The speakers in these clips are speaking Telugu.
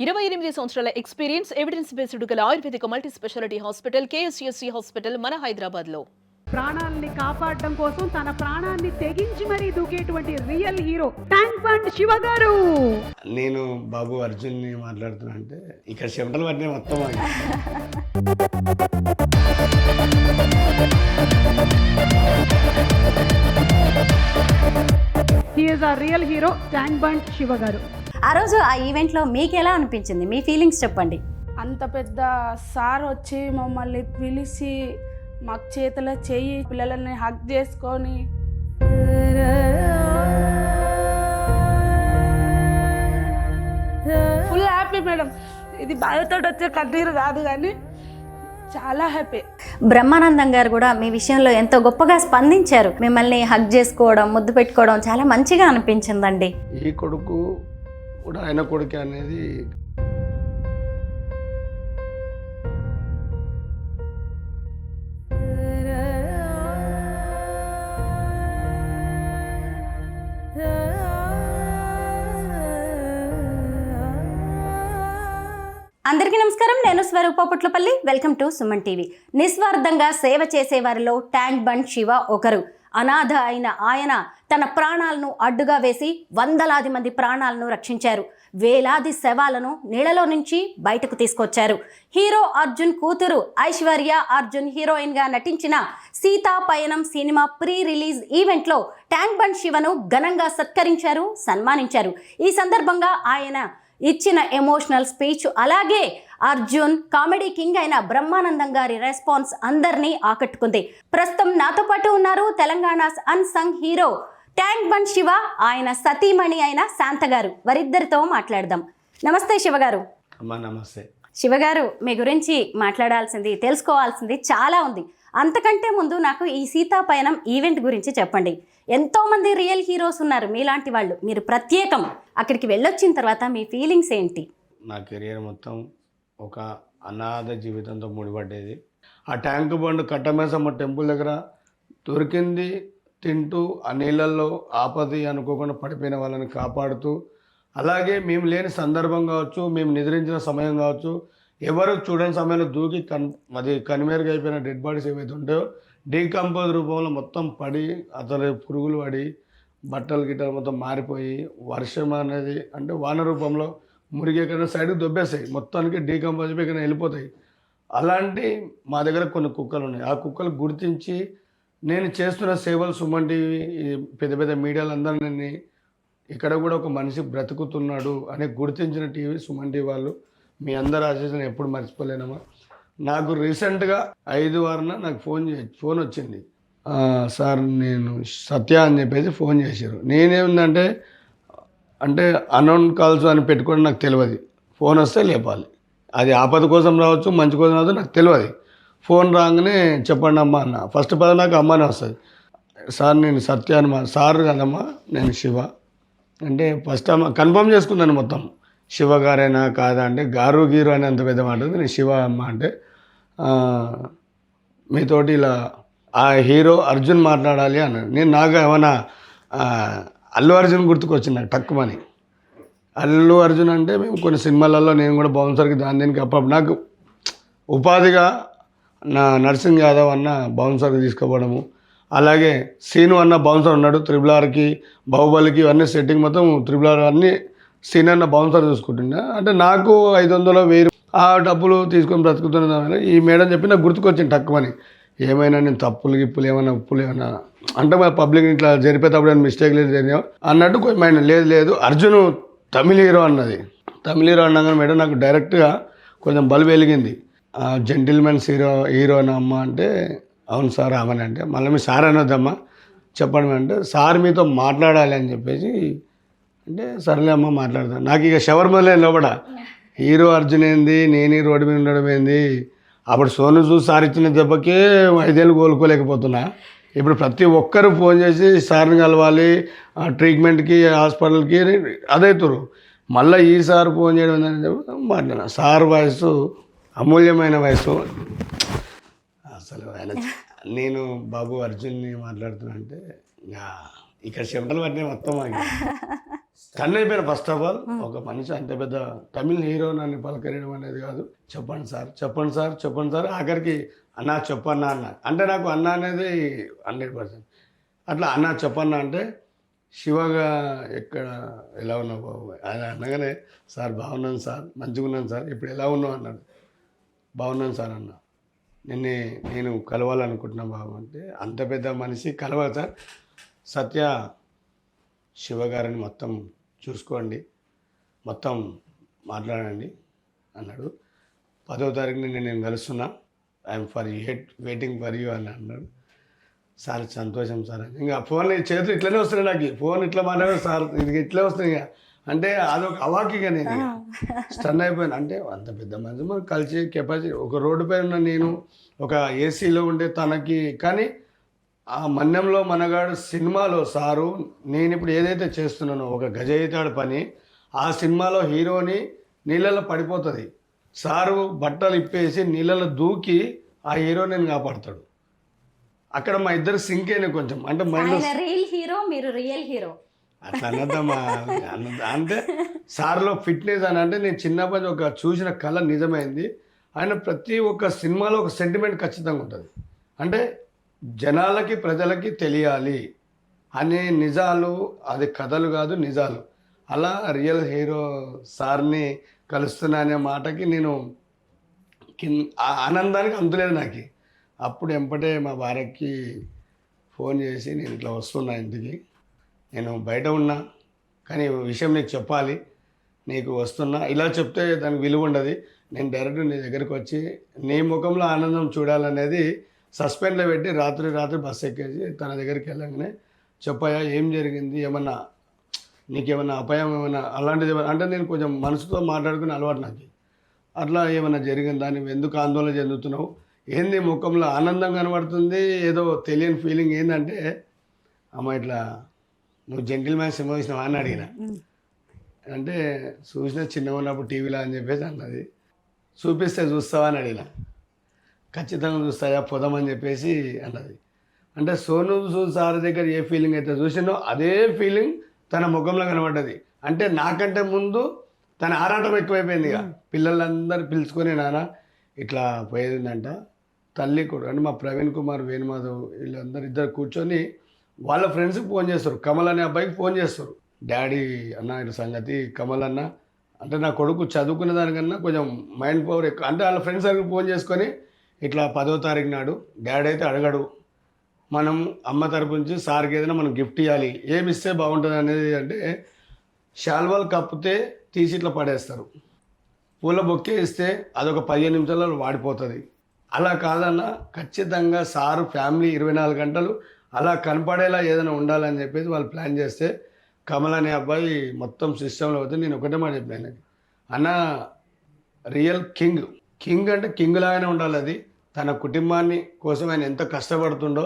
28 సంవత్సరాల ఎక్స్పీరియన్స్ ఎవిడెన్స్ బేస్డ్ గల ఆయుర్వేదిక multi speciality hospital KSSC hospital మన హైదరాబాద్ లో ప్రాణాలని కాపాడడం కోసం తన ప్రాణాన్ని తెగించి మరీ దూకేటువంటి రియల్ హీరో ట్యాంక్ బండ్ శివ గారు. నేను బాబు అర్జున్ ని మాట్లాడుతున్నా అంటే ఇక్కడ చెమటలు పట్టిన మొత్తం హీ ఈజ్ ఆ రియల్ హీరో ట్యాంక్ బండ్ శివ గారు. ఆ రోజు ఆ ఈవెంట్లో మీకు ఎలా అనిపించింది, మీ ఫీలింగ్స్ చెప్పండి. అంత పెద్ద సార్ వచ్చి మమ్మల్ని పిలిచి మాకు చేతిలో చెయ్యి పిల్లలని హగ్ చేసుకొని ఫుల్ హ్యాపీ మేడం. ఇది బాధతో వచ్చే కన్నీరు కాదు కానీ చాలా హ్యాపీ. బ్రహ్మానందం గారు కూడా మీ విషయంలో ఎంతో గొప్పగా స్పందించారు. మిమ్మల్ని హగ్ చేసుకోవడం, ముద్దు పెట్టుకోవడం చాలా మంచిగా అనిపించిందండి. ఈ కొడుకు కూడా ఆయన కొడుకు అనేది అందరికీ నమస్కారం. నేను Swaroopa Putlapalli. Welcome to Suman TV. నిస్వార్థంగా సేవ చేసేవారిలో ట్యాంక్ బండ్ శివ ఒకరు. అనాథ అయిన ఆయన తన ప్రాణాలను అడ్డుగా వేసి వందలాది మంది ప్రాణాలను రక్షించారు. వేలాది శవాలను నీళ్ళలో నుంచి బయటకు తీసుకొచ్చారు. హీరో అర్జున్ కూతురు ఐశ్వర్య అర్జున్ హీరోయిన్గా నటించిన సీతా పయనం సినిమా ప్రీ రిలీజ్ ఈవెంట్లో ట్యాంక్ బండ్ శివను ఘనంగా సత్కరించారు, సన్మానించారు. ఈ సందర్భంగా ఆయన ఇచ్చిన ఎమోషనల్ స్పీచ్, అలాగే అర్జున్ కామెడీ కింగ్ అయిన బ్రహ్మానందం గారి రెస్పాన్స్ అందరినీ ఆకట్టుకుంది. ప్రస్తుతం నాతో పాటు ఉన్నారు తెలంగాణ అన్సంగ్ హీరో ట్యాంక్ బండ్ శివ, ఆయన సతీమణి అయిన శాంత గారు. వారిద్దరితో మాట్లాడదాం. నమస్తే శివగారు. అమ్మా నమస్తే. శివగారు, మీ గురించి మాట్లాడాల్సింది, తెలుసుకోవాల్సింది చాలా ఉంది. అంతకంటే ముందు నాకు ఈ సీతా పయనం ఈవెంట్ గురించి చెప్పండి. ఎంతోమంది రియల్ హీరోస్ ఉన్నారు మీలాంటి వాళ్ళు, మీరు ప్రత్యేకం. అక్కడికి వెళ్ళొచ్చిన తర్వాత మీ ఫీలింగ్స్ ఏంటి? నా కెరియర్ మొత్తం ఒక అనాథ జీవితంతో ముడిపడ్డేది. ఆ ట్యాంక్ బండ్ కట్టమేసమ్మ టెంపుల్ దగ్గర దొరికింది తింటూ ఆ నీళ్ళల్లో ఆపది అనుకోకుండా పడిపోయిన వాళ్ళని కాపాడుతూ, అలాగే మేము లేని సందర్భం కావచ్చు, మేము నిద్రించిన సమయం కావచ్చు, ఎవరు చూడని సమయంలో దూకి అది కనిమేరుగా అయిపోయిన డెడ్ బాడీస్ ఏవైతే ఉంటాయో డీకంపోజ్ రూపంలో మొత్తం పడి, అతని పురుగులు పడి, బట్టలు గిట్టలు మొత్తం మారిపోయి, వర్షం అనేది అంటే వాన రూపంలో మురిగే కన్నా సైడ్కి దొబ్బేస్తాయి, మొత్తానికి డీకంపోజ్ అయిపోయి కన్నా వెళ్ళిపోతాయి. అలాంటి మా దగ్గర కొన్ని కుక్కలు ఉన్నాయి. ఆ కుక్కలు గుర్తించి నేను చేస్తున్న సేవలు సుమన్ టీవీ పెద్ద పెద్ద మీడియాలందరినీ ఇక్కడ కూడా ఒక మనిషి బ్రతుకుతున్నాడు అని గుర్తించిన టీవీ సుమన్ టీవీ వాళ్ళు. మీ అందరి ఆశీస్సులను ఎప్పుడు మర్చిపోలేనమ్మా. నాకు రీసెంట్గా 5 వారాన నాకు ఫోన్ వచ్చింది. సార్ నేను సత్య అని చెప్పేసి ఫోన్ చేశారు. నేనేమిందంటే అంటే అన్నోన్ కాల్స్ అని పెట్టుకోవడం నాకు తెలియదు. ఫోన్ వస్తే లేపాలి, అది ఆపద కోసం రావచ్చు, మంచి కోసం రావచ్చు, నాకు తెలియదు. ఫోన్ రాగానే చెప్పండి అమ్మ అన్న. ఫస్ట్ పద నాకు అమ్మనే వస్తుంది. సార్ నేను సత్య అని సార్ కదమ్మా నేను శివ అంటే ఫస్ట్ అమ్మ కన్ఫర్మ్ చేసుకున్నాను మొత్తం. శివ గారేనా కాదా అంటే గారు గీరు అని అంత పెద్ద మాట. నేను శివ అమ్మ అంటే మీతోటి ఇలా ఆ హీరో అర్జున్ మాట్లాడాలి అన్నాడు. నేను నాకు ఏమన్నా అల్లు అర్జున్ గుర్తుకొచ్చింది నాకు టక్కుమని. అల్లు అర్జున్ అంటే మేము కొన్ని సినిమాలలో నేను కూడా బౌన్సర్కి దీనికి అప్పుడు నాకు ఉపాధిగా నా నర్సింగ్ యాదవ్ అన్న బౌన్సర్కి తీసుకుపోవడము, అలాగే సీను అన్న బౌన్సర్ ఉన్నాడు త్రిబుల్-ఆర్కి, బాహుబలికి ఇవన్నీ సెట్టింగ్ మొత్తం త్రిబుల్-ఆర్ అన్నీ సీన్ అన్న బౌన్సర్ చూసుకుంటున్నా. అంటే నాకు 500 1000 ఆ డబ్బులు తీసుకొని బ్రతుకుతున్న ఈ మేడం చెప్పి నాకు గుర్తుకొచ్చింది టక్కుమని. ఏమైనా నేను తప్పులు గిప్పులు ఏమైనా ఉప్పులు ఏమైనా అంటే మా పబ్లిక్ ఇట్లా జరిపేటప్పుడు ఏమైనా మిస్టేక్ లేదు జరిగావు అన్నట్టు కొంచెం మైండ్ లేదు అర్జున్ తమిళ హీరో అన్నది. తమిళ హీరో అన్నాగానే మేడం నాకు డైరెక్ట్గా కొంచెం బల్బు వెలిగింది. జెంటిల్మెన్స్ హీరో అని అమ్మ అంటే అవును సార్ ఆమెను అంటే మళ్ళీ మీ సార్ అనొద్దమ్మా చెప్పండి అంటే సార్ మీతో మాట్లాడాలి అని చెప్పేసి అంటే సరేలే అమ్మ మాట్లాడతాను. నాకు ఇక షవర్ మొదలే లోపల హీరో అర్జున్ ఏంది, నేను ఈ రోడ్డు మీద ఉండడం ఏంది. అప్పుడు సోను చూసి సార్ ఇచ్చిన దెబ్బకే 5 ఏళ్ళు కోలుకోలేకపోతున్నా. ఇప్పుడు ప్రతి ఒక్కరు ఫోన్ చేసి సార్ని కలవాలి, ట్రీట్మెంట్కి హాస్పిటల్కి అదవుతారు. మళ్ళీ ఈ సార్ ఫోన్ చేయడం అని చెప్పి మాట్లాడినా. సార్ వయసు అమూల్యమైన వయసు. అసలు ఆయన నేను బాబు అర్జున్ని మాట్లాడుతున్నా అంటే ఇక్కడ చెమటలు పట్టిన మొత్తం స్టన్ అయిపోయిన ఫస్ట్ ఆఫ్ ఆల్. ఒక మనిషి అంత పెద్ద తమిళ్ హీరో నన్ను పలకరియడం అనేది కాదు. చెప్పండి సార్, చెప్పండి సార్, చెప్పండి సార్, ఆఖరికి అన్నా చెప్పన్నా అన్న. అంటే నాకు అన్న అనేది 100%. అట్లా అన్నా చెప్పన్నా అంటే శివగా ఎక్కడ ఎలా ఉన్నావు బాబు అని అనగానే, సార్ బాగున్నాను సార్, మంచిగా ఉన్నాను సార్, ఇప్పుడు ఎలా ఉన్నావు అన్నాడు. బాగున్నాను సార్ అన్న. నేను కలవాలనుకుంటున్నా బాబు అంటే, అంత పెద్ద మనిషి కలవాలి సార్, సత్య శివ గారిని మొత్తం చూసుకోండి, మొత్తం మాట్లాడండి అన్నాడు. 10వ తారీఖుని నేను కలుస్తున్నా, I'm for waiting for you అని అన్నాడు. సార్ సంతోషం సార్ అని. ఇంకా ఫోన్ చేతులు ఇట్లనే వస్తున్నాయి నాకు, ఫోన్ ఇట్లా మాట్లాడారు సార్, ఇది ఇట్లే వస్తున్నాయి. ఇక అంటే అదొక అవాకిగా నేను స్టన్ అయిపోయాను. అంటే అంత పెద్ద మనిషి మనం కలిసి కెపాసిటీ, ఒక రోడ్డు పైన ఉన్న నేను, ఒక ఏసీలో ఉండే తనకి. కానీ ఆ మన్యంలో మనగాడు సినిమాలో సారు, నేను ఇప్పుడు ఏదైతే చేస్తున్నానో ఒక గజయితాడు పని, ఆ సినిమాలో హీరోని నీళ్ళలో పడిపోతుంది, సారు బట్టలు ఇప్పేసి నీళ్ళలో దూకి ఆ హీరో నేను కాపాడుతాడు. అక్కడ మా ఇద్దరు సింక్ అయినా కొంచెం, అంటే మైండ్ రియల్ హీరో, మీరు రియల్ హీరో అట్లా అన్నదమ్మా. అంటే సార్లో ఫిట్నెస్ అని అంటే నేను చిన్నప్పటి ఒక చూసిన కళ నిజమైంది. ఆయన ప్రతి ఒక్క సినిమాలో ఒక సెంటిమెంట్ ఖచ్చితంగా ఉంటుంది. అంటే జనాలకి ప్రజలకి తెలియాలి అనే నిజాలు, అది కథలు కాదు నిజాలు. అలా రియల్ హీరో సార్ని కలుస్తున్నా అనే మాటకి నేను ఆ ఆనందానికి అంతులేదు నాకు. అప్పుడు ఎంపటే మా భార్యకి ఫోన్ చేసి, నేను ఇట్లా వస్తున్నా ఇంటికి, నేను బయట ఉన్నా కానీ విషయం నీకు చెప్పాలి, నీకు వస్తున్నా, ఇలా చెప్తే దానికి విలువ ఉండదు, నేను డైరెక్ట్ నీ దగ్గరికి వచ్చి నీ ముఖంలో ఆనందం చూడాలనేది సస్పెండ్లో పెట్టి రాత్రి బస్సు ఎక్కేసి తన దగ్గరికి వెళ్ళగానే, చెప్పాయా ఏం జరిగింది, ఏమన్నా నీకేమన్నా అపాయం ఏమన్నా అలాంటిది ఏమన్నా అంటే, నేను కొంచెం మనసుతో మాట్లాడుకుని అలవాటు నాకు. అట్లా ఏమన్నా జరిగిందా, నువ్వు ఎందుకు ఆందోళన చెందుతున్నావు, ఏంది ముఖంలో ఆనందం కనబడుతుంది, ఏదో తెలియని ఫీలింగ్ ఏంటంటే, అమ్మ ఇట్లా నువ్వు జెంటిల్మ్యాన్ సినిమా చూసినావా అని అడిగిన. అంటే చూసిన చిన్నగా ఉన్నప్పుడు టీవీలో అని చెప్పేసి అన్నది. చూపిస్తే చూస్తావా అని అడిగిన. ఖచ్చితంగా చూస్తాయా పోదామని చెప్పేసి అన్నది. అంటే సోను సూద్ సార్ దగ్గర ఏ ఫీలింగ్ అయితే చూసినో అదే ఫీలింగ్ తన ముఖంలో కనబడ్డది. అంటే నాకంటే ముందు తన ఆరాటం ఎక్కువైపోయింది. ఇక పిల్లలందరూ పిలుచుకొని, నాన్న ఇట్లా పోయేదిందంట, తల్లి కూడా అంటే మా ప్రవీణ్ కుమార్, వేణుమాధవ్ వీళ్ళందరూ ఇద్దరు కూర్చొని వాళ్ళ ఫ్రెండ్స్కి ఫోన్ చేస్తారు, కమల్ అనే అబ్బాయికి ఫోన్ చేస్తారు. డాడీ అన్న ఇటు సంగతి, కమల్ అన్న అంటే నా కొడుకు చదువుకునే దానికన్నా కొంచెం మైండ్ పవర్ ఎక్కువ. అంటే వాళ్ళ ఫ్రెండ్స్ దగ్గరికి ఫోన్ చేసుకొని, ఇట్లా 10వ తారీఖు నాడు డాడీ అయితే అడగడు, మనం అమ్మ తరపు నుంచి సార్కి ఏదైనా మనం గిఫ్ట్ ఇవ్వాలి, ఏమి ఇస్తే బాగుంటుంది అనేది. అంటే శాల్వాలు కప్పితే తీసి ఇట్లా పడేస్తారు, పూల బొక్కే ఇస్తే అదొక 15 నిమిషాలలో వాడిపోతుంది. అలా కాదన్నా, ఖచ్చితంగా సారు ఫ్యామిలీ 24 గంటలు అలా కనపడేలా ఏదైనా ఉండాలని చెప్పేసి వాళ్ళు ప్లాన్ చేస్తే, కమల్ అనే అబ్బాయి మొత్తం సిస్టంలో పోతే నేను ఒకటే మాట చెప్పాను, అన్న రియల్ కింగ్ అంటే కింగ్ లాగానే ఉండాలి. అది తన కుటుంబాన్ని కోసం ఆయన ఎంత కష్టపడుతుండో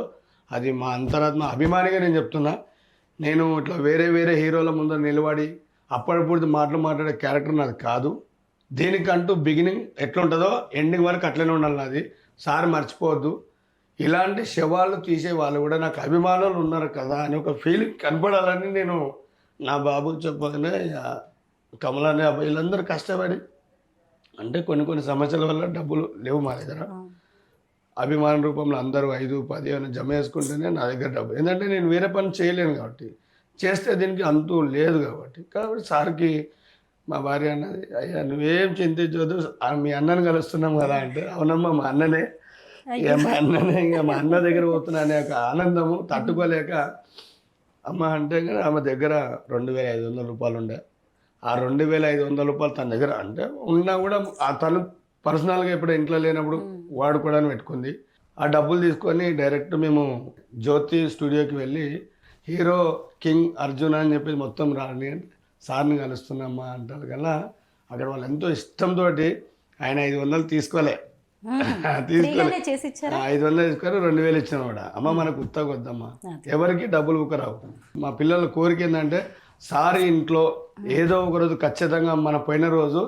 అది మా అంతరాత్మ అభిమానిగా నేను చెప్తున్నా. నేను ఇట్లా వేరే హీరోల ముందర నిలబడి అప్పుడప్పుడు మాట్లాడే క్యారెక్టర్ నాది కాదు. దీనికంటూ బిగినింగ్ ఎట్లుంటుందో ఎండింగ్ వరకు అట్లనే ఉండాలి నాది. సార్ మర్చిపోవద్దు, ఇలాంటి శవాలు తీసే వాళ్ళు కూడా నాకు అభిమానులు ఉన్నారు కదా అని ఒక ఫీలింగ్ కనపడాలని నేను నా బాబుకి చెప్పగానే, కమల్ అనే అబ్బాయి వీళ్ళందరూ కష్టపడి, అంటే కొన్ని సమస్యల వల్ల డబ్బులు లేవు మా దగ్గర, అభిమాన రూపంలో అందరూ 5, 10 ఏమైనా జమ చేసుకుంటేనే నా దగ్గర డబ్బు. ఎందుకంటే నేను వేరే పని చేయలేను కాబట్టి, చేస్తే దీనికి అంతు లేదు కాబట్టి సార్కి మా భార్య అన్నది, అయ్యా నువ్వేం చింతించవద్దు, మీ అన్నని కలుస్తున్నాం కదా అంటే, అవునమ్మా మా అన్ననే, ఇక మా అన్న దగ్గర పోతున్నా అనే ఒక ఆనందము తట్టుకోలేక, అమ్మ అంటే ఆమె దగ్గర 2,500 రూపాయలు ఉండే. ఆ 2,500 రూపాయలు తన దగ్గర అంటే ఉన్నా కూడా తను పర్సనల్గా ఎప్పుడు ఇంట్లో లేనప్పుడు వాడుకోవడానికి పెట్టుకుంది. ఆ డబ్బులు తీసుకొని డైరెక్ట్ మేము జ్యోతి స్టూడియోకి వెళ్ళి, హీరో కింగ్ అర్జున్ అని చెప్పి మొత్తం రాని సార్ని కలుస్తున్నామ్మా అంటారు కదా. అక్కడ వాళ్ళు ఎంతో ఇష్టంతో ఆయన 500 తీసుకోలే 500 తీసుకొని 2,000 ఇచ్చిన కూడా, అమ్మ మనకు ఉత్తగా వద్దమ్మా, ఎవరికి డబ్బులు ఊకరావు. మా పిల్లల కోరిక ఏంటంటే, సార్ ఇంట్లో ఏదో ఒక రోజు ఖచ్చితంగా మన పోయిన రోజు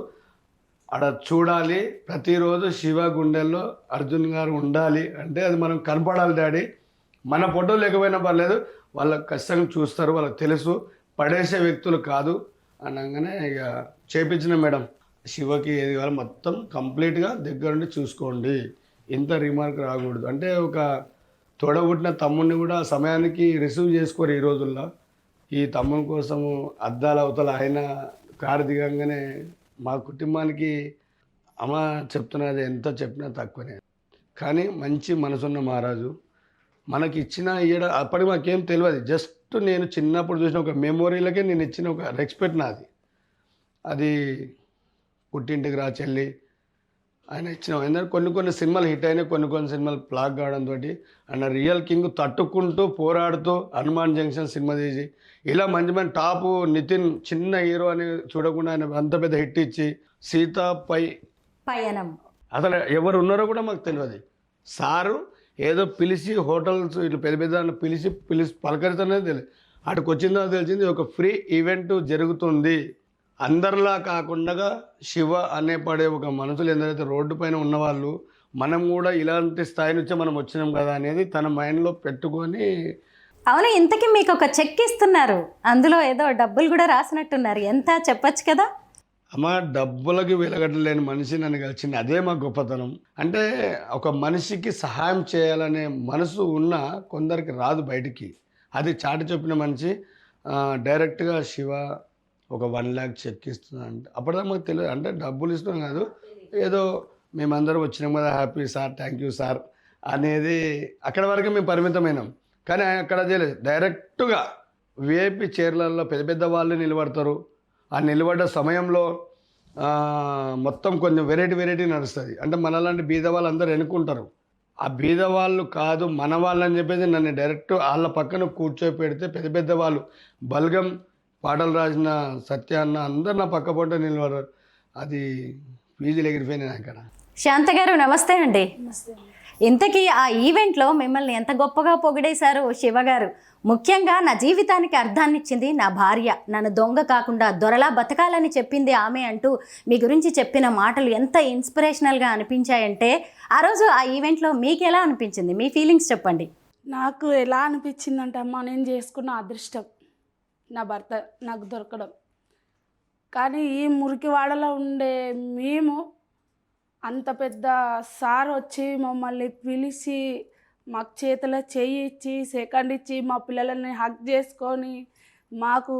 అక్కడ చూడాలి, ప్రతిరోజు శివ గుండెల్లో అర్జున్ గారు ఉండాలి, అంటే అది మనం కనపడాలి డాడీ. మన ఫోటో లేకపోయినా పర్లేదు, వాళ్ళకి ఖచ్చితంగా చూస్తారు, వాళ్ళకి తెలుసు పడేసే వ్యక్తులు కాదు అనగానే ఇక చేపించిన మేడం. శివకి ఏది కావాలో మొత్తం కంప్లీట్గా దగ్గర నుండి చూసుకోండి, ఇంత రిమార్క్ రాకూడదు అంటే. ఒక తోడబుట్టిన తమ్ముడిని కూడా సమయానికి రిసీవ్ చేసుకోరు ఈ రోజుల్లో. ఈ తమ్ముని కోసము అద్దాల అవతల ఆయన కారు దిగంగానే మా కుటుంబానికి అమ్మ చెప్తున్నది ఎంత చెప్పినా తక్కువనే. కానీ మంచి మనసున్న మహారాజు మనకి ఇచ్చిన అప్పటికి మాకేం తెలియదు. జస్ట్ నేను చిన్నప్పుడు చూసిన ఒక మెమోరీలకే నేను ఇచ్చిన ఒక రెస్పెక్ట్ నాది. అది పుట్టింటికి రా చెల్లి ఆయన ఇచ్చిన. ఎందుకంటే కొన్ని సినిమాలు హిట్ అయినాయి, కొన్ని సినిమాలు ఫ్లాగ్ కావడంతో ఆయన రియల్ కింగ్ తట్టుకుంటూ పోరాడుతూ హనుమాన్ జంక్షన్ సినిమా తీసి ఇలా మంచి టాపు నితిన్ చిన్న హీరో అని చూడకుండా ఆయన అంత పెద్ద హిట్ ఇచ్చి సీతాపై పయనం అసలు ఎవరు ఉన్నారో కూడా మాకు తెలియదు. సారు ఏదో పిలిచి హోటల్స్ ఇట్లా పెద్ద పిలిచి పలకరితనేది తెలియదు. అటుకు వచ్చిందో తెలిసింది ఒక ఫ్రీ ఈవెంట్ జరుగుతుంది. అందరిలా కాకుండా శివ అనే పడే ఒక మనుషులు ఎందరైతే రోడ్డు పైన ఉన్నవాళ్ళు మనం కూడా ఇలాంటి స్థాయి నుంచే మనం వచ్చినాం కదా అనేది తన మైండ్లో పెట్టుకొని. అవును, ఇంతకీ మీకు ఒక చెక్ ఇస్తున్నారు, అందులో ఏదో డబ్బులు కూడా రాసినట్టున్నారు, ఎంత చెప్పచ్చు కదా? అమ్మ డబ్బులకి వెలగట్టలేని మనిషి నన్ను కలిసింది, అదే మా గొప్పతనం. అంటే ఒక మనిషికి సహాయం చేయాలనే మనసు ఉన్న కొందరికి రాదు బయటికి. అది చాటి చెప్పిన మనిషి డైరెక్ట్గా శివ ఒక 1 lakh చెక్ ఇస్తున్నా అంటే అప్పటిదాకా మాకు తెలియదు. అంటే డబ్బులు ఇస్తున్నాం కాదు, ఏదో మేమందరం వచ్చినాం కదా, happy sir, thank you sir అనేది అక్కడ వరకు మేము పరిమితమైనాం. కానీ ఆయన అక్కడ చేయలేదు, డైరెక్ట్గా విఐపి చైర్లలో పెద్ద వాళ్ళు నిలబడతారు. ఆ నిలబడ్డ సమయంలో మొత్తం కొంచెం వెరైటీ నడుస్తుంది. అంటే మనలాంటి బీద వాళ్ళు అందరూ ఎన్నుకుంటారు. ఆ బీద వాళ్ళు కాదు మన వాళ్ళని చెప్పేసి నన్ను డైరెక్ట్ వాళ్ళ పక్కన కూర్చోపెడితే పెద్ద వాళ్ళు బల్గం పాటలు రాసిన సత్య అన్న అందరు నా పక్క పొంట నిలబడారు. అది ఫీజులు ఎగిరిపోయినాయి అక్కడ. శాంత గారు నమస్తే అండి. ఇంతకీ ఆ ఈవెంట్లో మిమ్మల్ని ఎంత గొప్పగా పొగిడేశారు శివ గారు. ముఖ్యంగా నా జీవితానికి అర్థాన్ని ఇచ్చింది నా భార్య, నన్ను దొంగ కాకుండా దొరలా బతకాలని చెప్పింది ఆమె అంటూ మీ గురించి చెప్పిన మాటలు ఎంత ఇన్స్పిరేషనల్గా అనిపించాయంటే, ఆ రోజు ఆ ఈవెంట్లో మీకు ఎలా అనిపించింది, మీ ఫీలింగ్స్ చెప్పండి. నాకు ఎలా అనిపించిందంటే అమ్మ, నేను చేసుకున్న అదృష్టం నా భర్త నాకు దొరకడం. కానీ ఈ మురికివాడలో ఉండే మేము అంత పెద్ద సార్ వచ్చి మమ్మల్ని పిలిచి మాకు చేతిలో చెయ్యి ఇచ్చి సెకండ్ ఇచ్చి మా పిల్లలని హగ్ చేసుకొని మాకు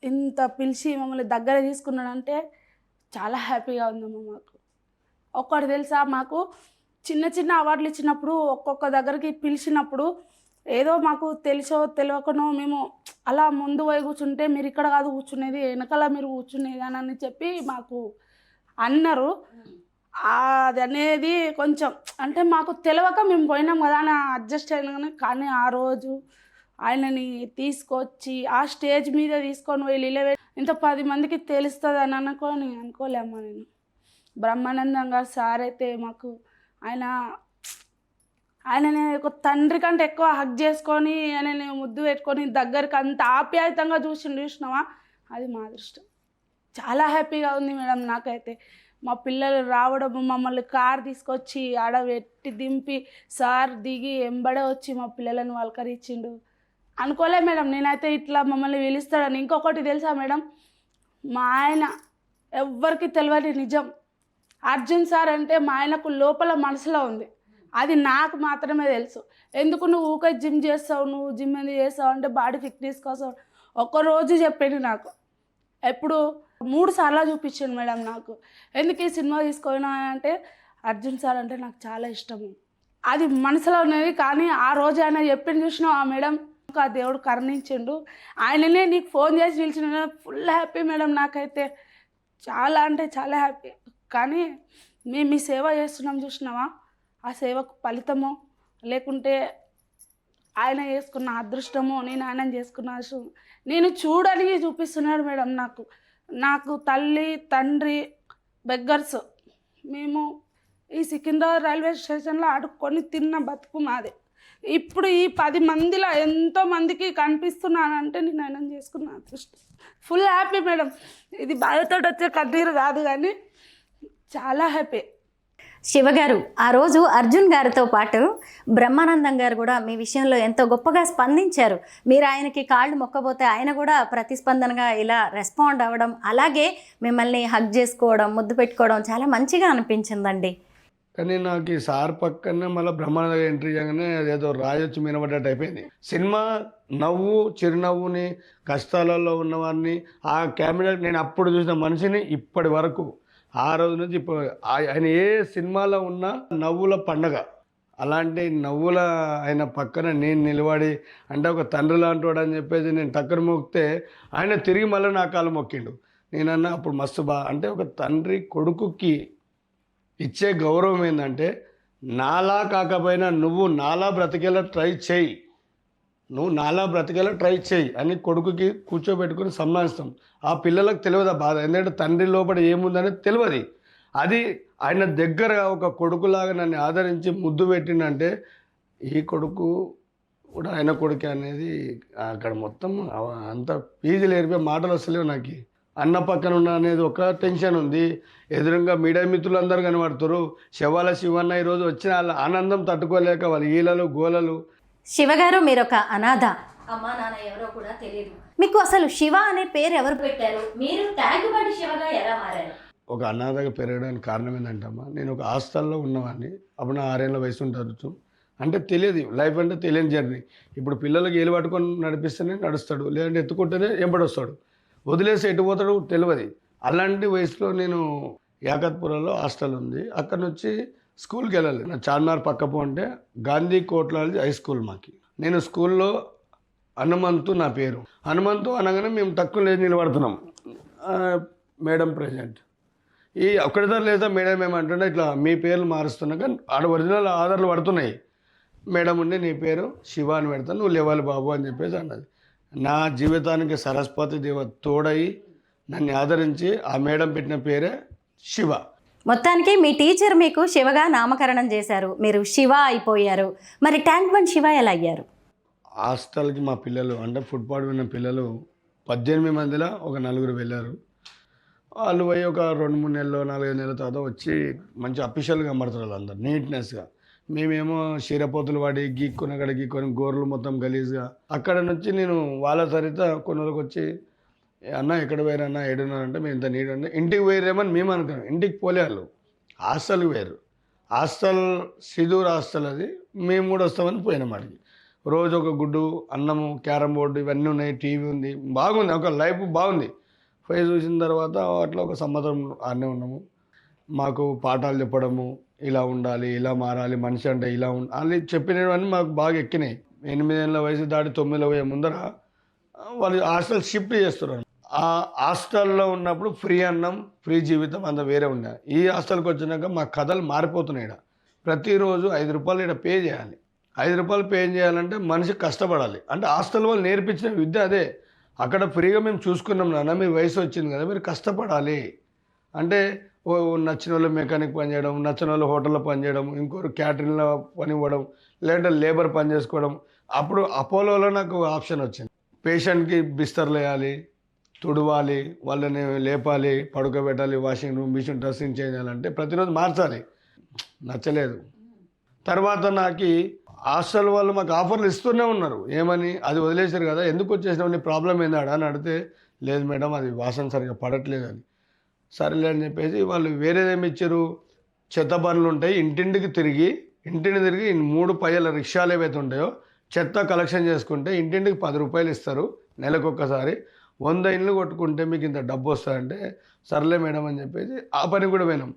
ఇంత పిలిచి మమ్మల్ని దగ్గర తీసుకున్నాడంటే చాలా హ్యాపీగా ఉందమ్మా. మాకు ఒక్కటి తెలుసా, మాకు చిన్న అవార్డులు ఇచ్చినప్పుడు ఒక్కొక్క దగ్గరికి పిలిచినప్పుడు ఏదో మాకు తెలుసో తెలియకనో మేము అలా ముందు పోయి కూర్చుంటే మీరు ఇక్కడ కాదు కూర్చునేది, వెనకాల మీరు కూర్చునేది అని చెప్పి మాకు అన్నారు. అది అనేది కొంచెం అంటే మాకు తెలియక మేము పోయినాం కదా అని అడ్జస్ట్ అయినా. కానీ ఆ రోజు ఆయనని తీసుకొచ్చి ఆ స్టేజ్ మీద తీసుకొని వెళ్ళి ఇంత 10 మందికి తెలుస్తుంది అని అనుకోలేమ్మా నేను. బ్రహ్మానందంగా సార్ అయితే మాకు ఆయనని ఒక తండ్రి కంటే ఎక్కువ హగ్ చేసుకొని ఆయనని ముద్దు పెట్టుకొని దగ్గరికి అంత ఆప్యాయతంగా చూసినావా, అది మా అదృష్టం. చాలా హ్యాపీగా ఉంది మేడం నాకైతే. మా పిల్లలు రావడం, మమ్మల్ని కార్ తీసుకొచ్చి ఆడ పెట్టి దింపి సార్ దిగి ఎంబడే వచ్చి మా పిల్లలను వల్కరించిండు. అనుకోలే మేడం నేనైతే ఇట్లా మమ్మల్ని పిలుస్తాడని. ఇంకొకటి తెలుసా మేడం, మా ఆయన ఎవ్వరికి తెలియని నిజం, అర్జున్ సార్ అంటే మా ఆయనకు లోపల మనసులో ఉంది, అది నాకు మాత్రమే తెలుసు. ఎందుకు నువ్వు ఊకే జిమ్ చేస్తావు, నువ్వు జిమ్ ఎందుకు చేస్తావు అంటే బాడీ ఫిట్నెస్ కోసం ఒక్కరోజు చెప్పాడు నాకు. ఎప్పుడు 3 సార్లు చూపించాను మేడం నాకు. ఎందుకు ఈ సినిమా తీసుకున్నా అంటే అర్జున్ సార్ అంటే నాకు చాలా ఇష్టము, అది మనసులో ఉన్నది. కానీ ఆ రోజు ఆయన చెప్పింది చూసినా ఆ మేడం, ఆ దేవుడు కరుణించిండు, ఆయననే నీకు ఫోన్ చేసి పిలిచిన. ఫుల్ హ్యాపీ మేడం నాకైతే, చాలా అంటే చాలా హ్యాపీ. కానీ మేము మీ సేవ చేస్తున్నాం చూసినావా, ఆ సేవకు ఫలితమో లేకుంటే ఆయన చేసుకున్న అదృష్టమో నేను ఆయన చేసుకున్న అదృష్టం నేను చూడని చూపిస్తున్నాడు మేడం. నాకు తల్లి తండ్రి బెగ్గర్స్, మేము ఈ సికింద్రాబాద్ రైల్వే స్టేషన్లో ఆడుకొని తిన్న బతుకు మాది. ఇప్పుడు ఈ 10 మందిలో ఎంతోమందికి కనిపిస్తున్నానంటే నేను ఆయన చేసుకున్న అదృష్టం. Full happy madam. ఇది బాధతో వచ్చే కన్నీరు కాదు కానీ చాలా హ్యాపీ. శివగారు, ఆ రోజు అర్జున్ గారితో పాటు బ్రహ్మానందం గారు కూడా మీ విషయంలో ఎంతో గొప్పగా స్పందించారు. మీరు ఆయనకి కాళ్ళు మొక్కబోతే ఆయన కూడా ప్రతిస్పందనగా ఇలా రెస్పాండ్ అవ్వడం, అలాగే మిమ్మల్ని హగ్ చేసుకోవడం, ముద్దు పెట్టుకోవడం చాలా మంచిగా అనిపించిందండి. కానీ నాకు ఈ సార్ పక్కనే మళ్ళీ బ్రహ్మానంద ఎంట్రీ చేయగానే అదేదో రాయొచ్చు మినబడ్డట్టు అయిపోయింది. సినిమా నవ్వు చిరునవ్వుని కష్టాలలో ఉన్నవారిని ఆ కెమెరా నేను అప్పుడు చూసిన మనిషిని ఇప్పటి వరకు ఆ రోజు నుంచి ఇప్పుడు ఆయన ఏ సినిమాలో ఉన్నా నవ్వుల పండగ. అలాంటి నవ్వుల ఆయన పక్కన నేను నిలబడి అంటే ఒక తండ్రి లాంటి వాడు అని చెప్పేసి నేను టక్కన మొక్కితే ఆయన తిరిగి మళ్ళీ నా కాలు మొక్కిండు. నేనన్నా అప్పుడు మస్తు అంటే ఒక తండ్రి కొడుకుకి ఇచ్చే గౌరవం ఏంటంటే నాలా కాకపోయినా నువ్వు నాలా బ్రతికేలా ట్రై చేయి, నువ్వు నాలా బ్రతికేలా ట్రై చేయి అని కొడుకుకి కూర్చోబెట్టుకుని సన్మానిస్తాం. ఆ పిల్లలకు తెలియదు ఆ బాధ, ఎందుకంటే తండ్రి లోపల ఏముందనేది తెలియదు. అది ఆయన దగ్గర ఒక కొడుకులాగా నన్ను ఆదరించి ముద్దు పెట్టిందంటే ఈ కొడుకు కూడా ఆయన కొడుకు అనేది అక్కడ మొత్తం అంత పీజీలు ఏరిపోయి మాటలు వస్తలేవు. నాకు అన్న పక్కన ఉన్న అనేది ఒక టెన్షన్ ఉంది. ఎదురుగా మీడియా మిత్రులు అందరూ కనబడుతారు. శివాల శివన్న ఈరోజు వచ్చిన వాళ్ళ ఆనందం తట్టుకోలేక వాళ్ళ ఈలలు గోలలు. శివగారు, మీరు ఒక అనాథ, అమ్మా నాన్న ఎవరో కూడా తెలియదు. మీకు అసలు శివ అనే పేరు ఎవరు పెట్టారు? మీరు ట్యాంక్ బండ్ శివగా ఎలా మారారు? ఒక అనాథగా పెరగడానికి కారణం ఏంటంటమ్మా, నేను ఒక హాస్టల్లో ఉన్నవాడిని. అప్పుడు నా 6 ఏళ్ళ వయసు ఉండొచ్చు. అంటే తెలియదు, లైఫ్ అంటే తెలియని జర్నీ. ఇప్పుడు పిల్లలకి ఏలు పట్టుకొని నడిపిస్తేనే నడుస్తాడు, లేదంటే ఎత్తుకుంటేనే ఎంబడొస్తాడు, వదిలేసి ఎటు పోతాడు తెలియదు. అలాంటి వయసులో నేను యాకత్పురాలో హాస్టల్ ఉంది, అక్కడ నుంచి స్కూల్కి వెళ్ళాలి. నా చార్మినార్ పక్కపో అంటే గాంధీ కోట్లాది హై స్కూల్ మాకి. నేను స్కూల్లో హనుమంతు నా పేరు. హనుమంతు అనగానే మేము తక్కువ లేచి నిలబడుతున్నాం. మేడం ప్రెసిడెంట్ ఈ ఒక్కడిదారు లేదా మేడం ఏమంటుంటే ఇట్లా మీ పేర్లు మారుస్తున్నాక ఆడ ఒరిజినల్ ఆధార్లు పడుతున్నాయి. మేడం ఉండి నీ పేరు శివ అని పెడతాను, నువ్వు లేవాలి బాబు అని చెప్పేసి అన్నది. నా జీవితానికి సరస్వతి దేవ తోడయి నన్ను ఆదరించి ఆ మేడం పెట్టిన పేరే శివ. మొత్తానికి మీ టీచర్ మీకు శివగా నామకరణం చేశారు, మీరు శివ అయిపోయారు. మరి ట్యాంక్ బండ్ శివ ఎలా అయ్యారు? హాస్టల్కి మా పిల్లలు అంటే ఫుట్బాల్ విన్న పిల్లలు 18 మందిలో ఒక 4 వెళ్ళారు. వాళ్ళు పోయి ఒక 2-3 నెలలు 4-5 నెలల తర్వాత వచ్చి మంచి అఫీషియల్గా అమ్మడతారు వాళ్ళందరూ నీట్నెస్గా. మేమేమో చీరపోతులు వాడి గీక్కొని అక్కడ గీక్కొని గోర్లు మొత్తం గలీజ్గా. అక్కడ నుంచి నేను వాళ్ళ సరిత కొన్ని రోజులకు వచ్చి అన్న ఎక్కడ పోయారన్నా ఏడున్నారంటే మేము ఇంత నీట్ అంటే ఇంటికి పోయారేమని మేము అనుకున్నాం. ఇంటికి పోలే వాళ్ళు, హాస్టల్కి పోయారు. హాస్టల్ సిదూర్ హాస్టల్ అది. మేము కూడా వస్తామని పోయినాం అడిగి. రోజు ఒక గుడ్డు అన్నము, క్యారమ్ బోర్డు ఇవన్నీ ఉన్నాయి, టీవీ ఉంది, బాగుంది, ఒక లైఫ్ బాగుంది. పోయి చూసిన తర్వాత అట్లా ఒక సంవత్సరం ఆడనే ఉన్నాము. మాకు పాఠాలు చెప్పడము, ఇలా ఉండాలి, ఇలా మారాలి, మనిషి అంటే ఇలా వాళ్ళు చెప్పినవన్నీ మాకు బాగా ఎక్కినాయి. 8 ఏళ్ళ వయసు దాటి 9 పోయే ముందర వాళ్ళు హాస్టల్ షిఫ్ట్ చేస్తున్నారు. ఆ హాస్టల్లో ఉన్నప్పుడు ఫ్రీ అన్నం, ఫ్రీ జీవితం అంత వేరే ఉండే. ఈ హాస్టల్కి వచ్చినాక మా కథలు మారిపోతున్నాయి. ప్రతిరోజు 5 రూపాయలు ఇక్కడ పే చేయాలి. 5 రూపాయలు పే చేయాలంటే మనిషి కష్టపడాలి. అంటే హాస్టల్ వాళ్ళు నేర్పించిన విద్య అదే. అక్కడ ఫ్రీగా మేము చూసుకున్నాం, నాన్న మీ వయసు వచ్చింది కదా మీరు కష్టపడాలి అంటే నచ్చిన వాళ్ళు మెకానిక్ పని చేయడం, నచ్చిన వాళ్ళు హోటల్లో పని చేయడం, ఇంకోరు క్యాటరింగ్లో పని ఇవ్వడం, లేదంటే లేబర్ పని చేసుకోవడం. అప్పుడు అపోలోలో నాకు ఆప్షన్ వచ్చింది. పేషెంట్కి బిస్తర్లు వేయాలి, తుడవాలి, వాళ్ళని లేపాలి, పడుకోబెట్టాలి, వాషింగ్ రూమ్, మిషన్, డ్రెస్సింగ్ చేయాలంటే ప్రతిరోజు మార్చాలి. నచ్చలేదు. తర్వాత నాకు హాస్టల్ వాళ్ళు మాకు ఆఫర్లు ఇస్తూనే ఉన్నారు. ఏమని, అది వదిలేశారు కదా, ఎందుకు వచ్చేసినావు, నీ ప్రాబ్లం ఏందాడా అని అడిగితే లేదు మేడం అది వాసన సరిగ్గా పడట్లేదు అని. సరేలే అని చెప్పేసి వాళ్ళు వేరేదేమి ఇచ్చారు, చెత్త బండ్లు ఉంటాయి, ఇంటింటికి తిరిగి 3 పయ్యల రిక్షాలు ఏవైతే ఉంటాయో చెత్త కలెక్షన్ చేసుకుంటే ఇంటింటికి 10 రూపాయలు ఇస్తారు నెలకొకసారి. 100 ఇండ్లు కొట్టుకుంటే మీకు ఇంత డబ్బు వస్తుందంటే సర్లే మేడం అని చెప్పేసి ఆ పని కూడా పోయినాం.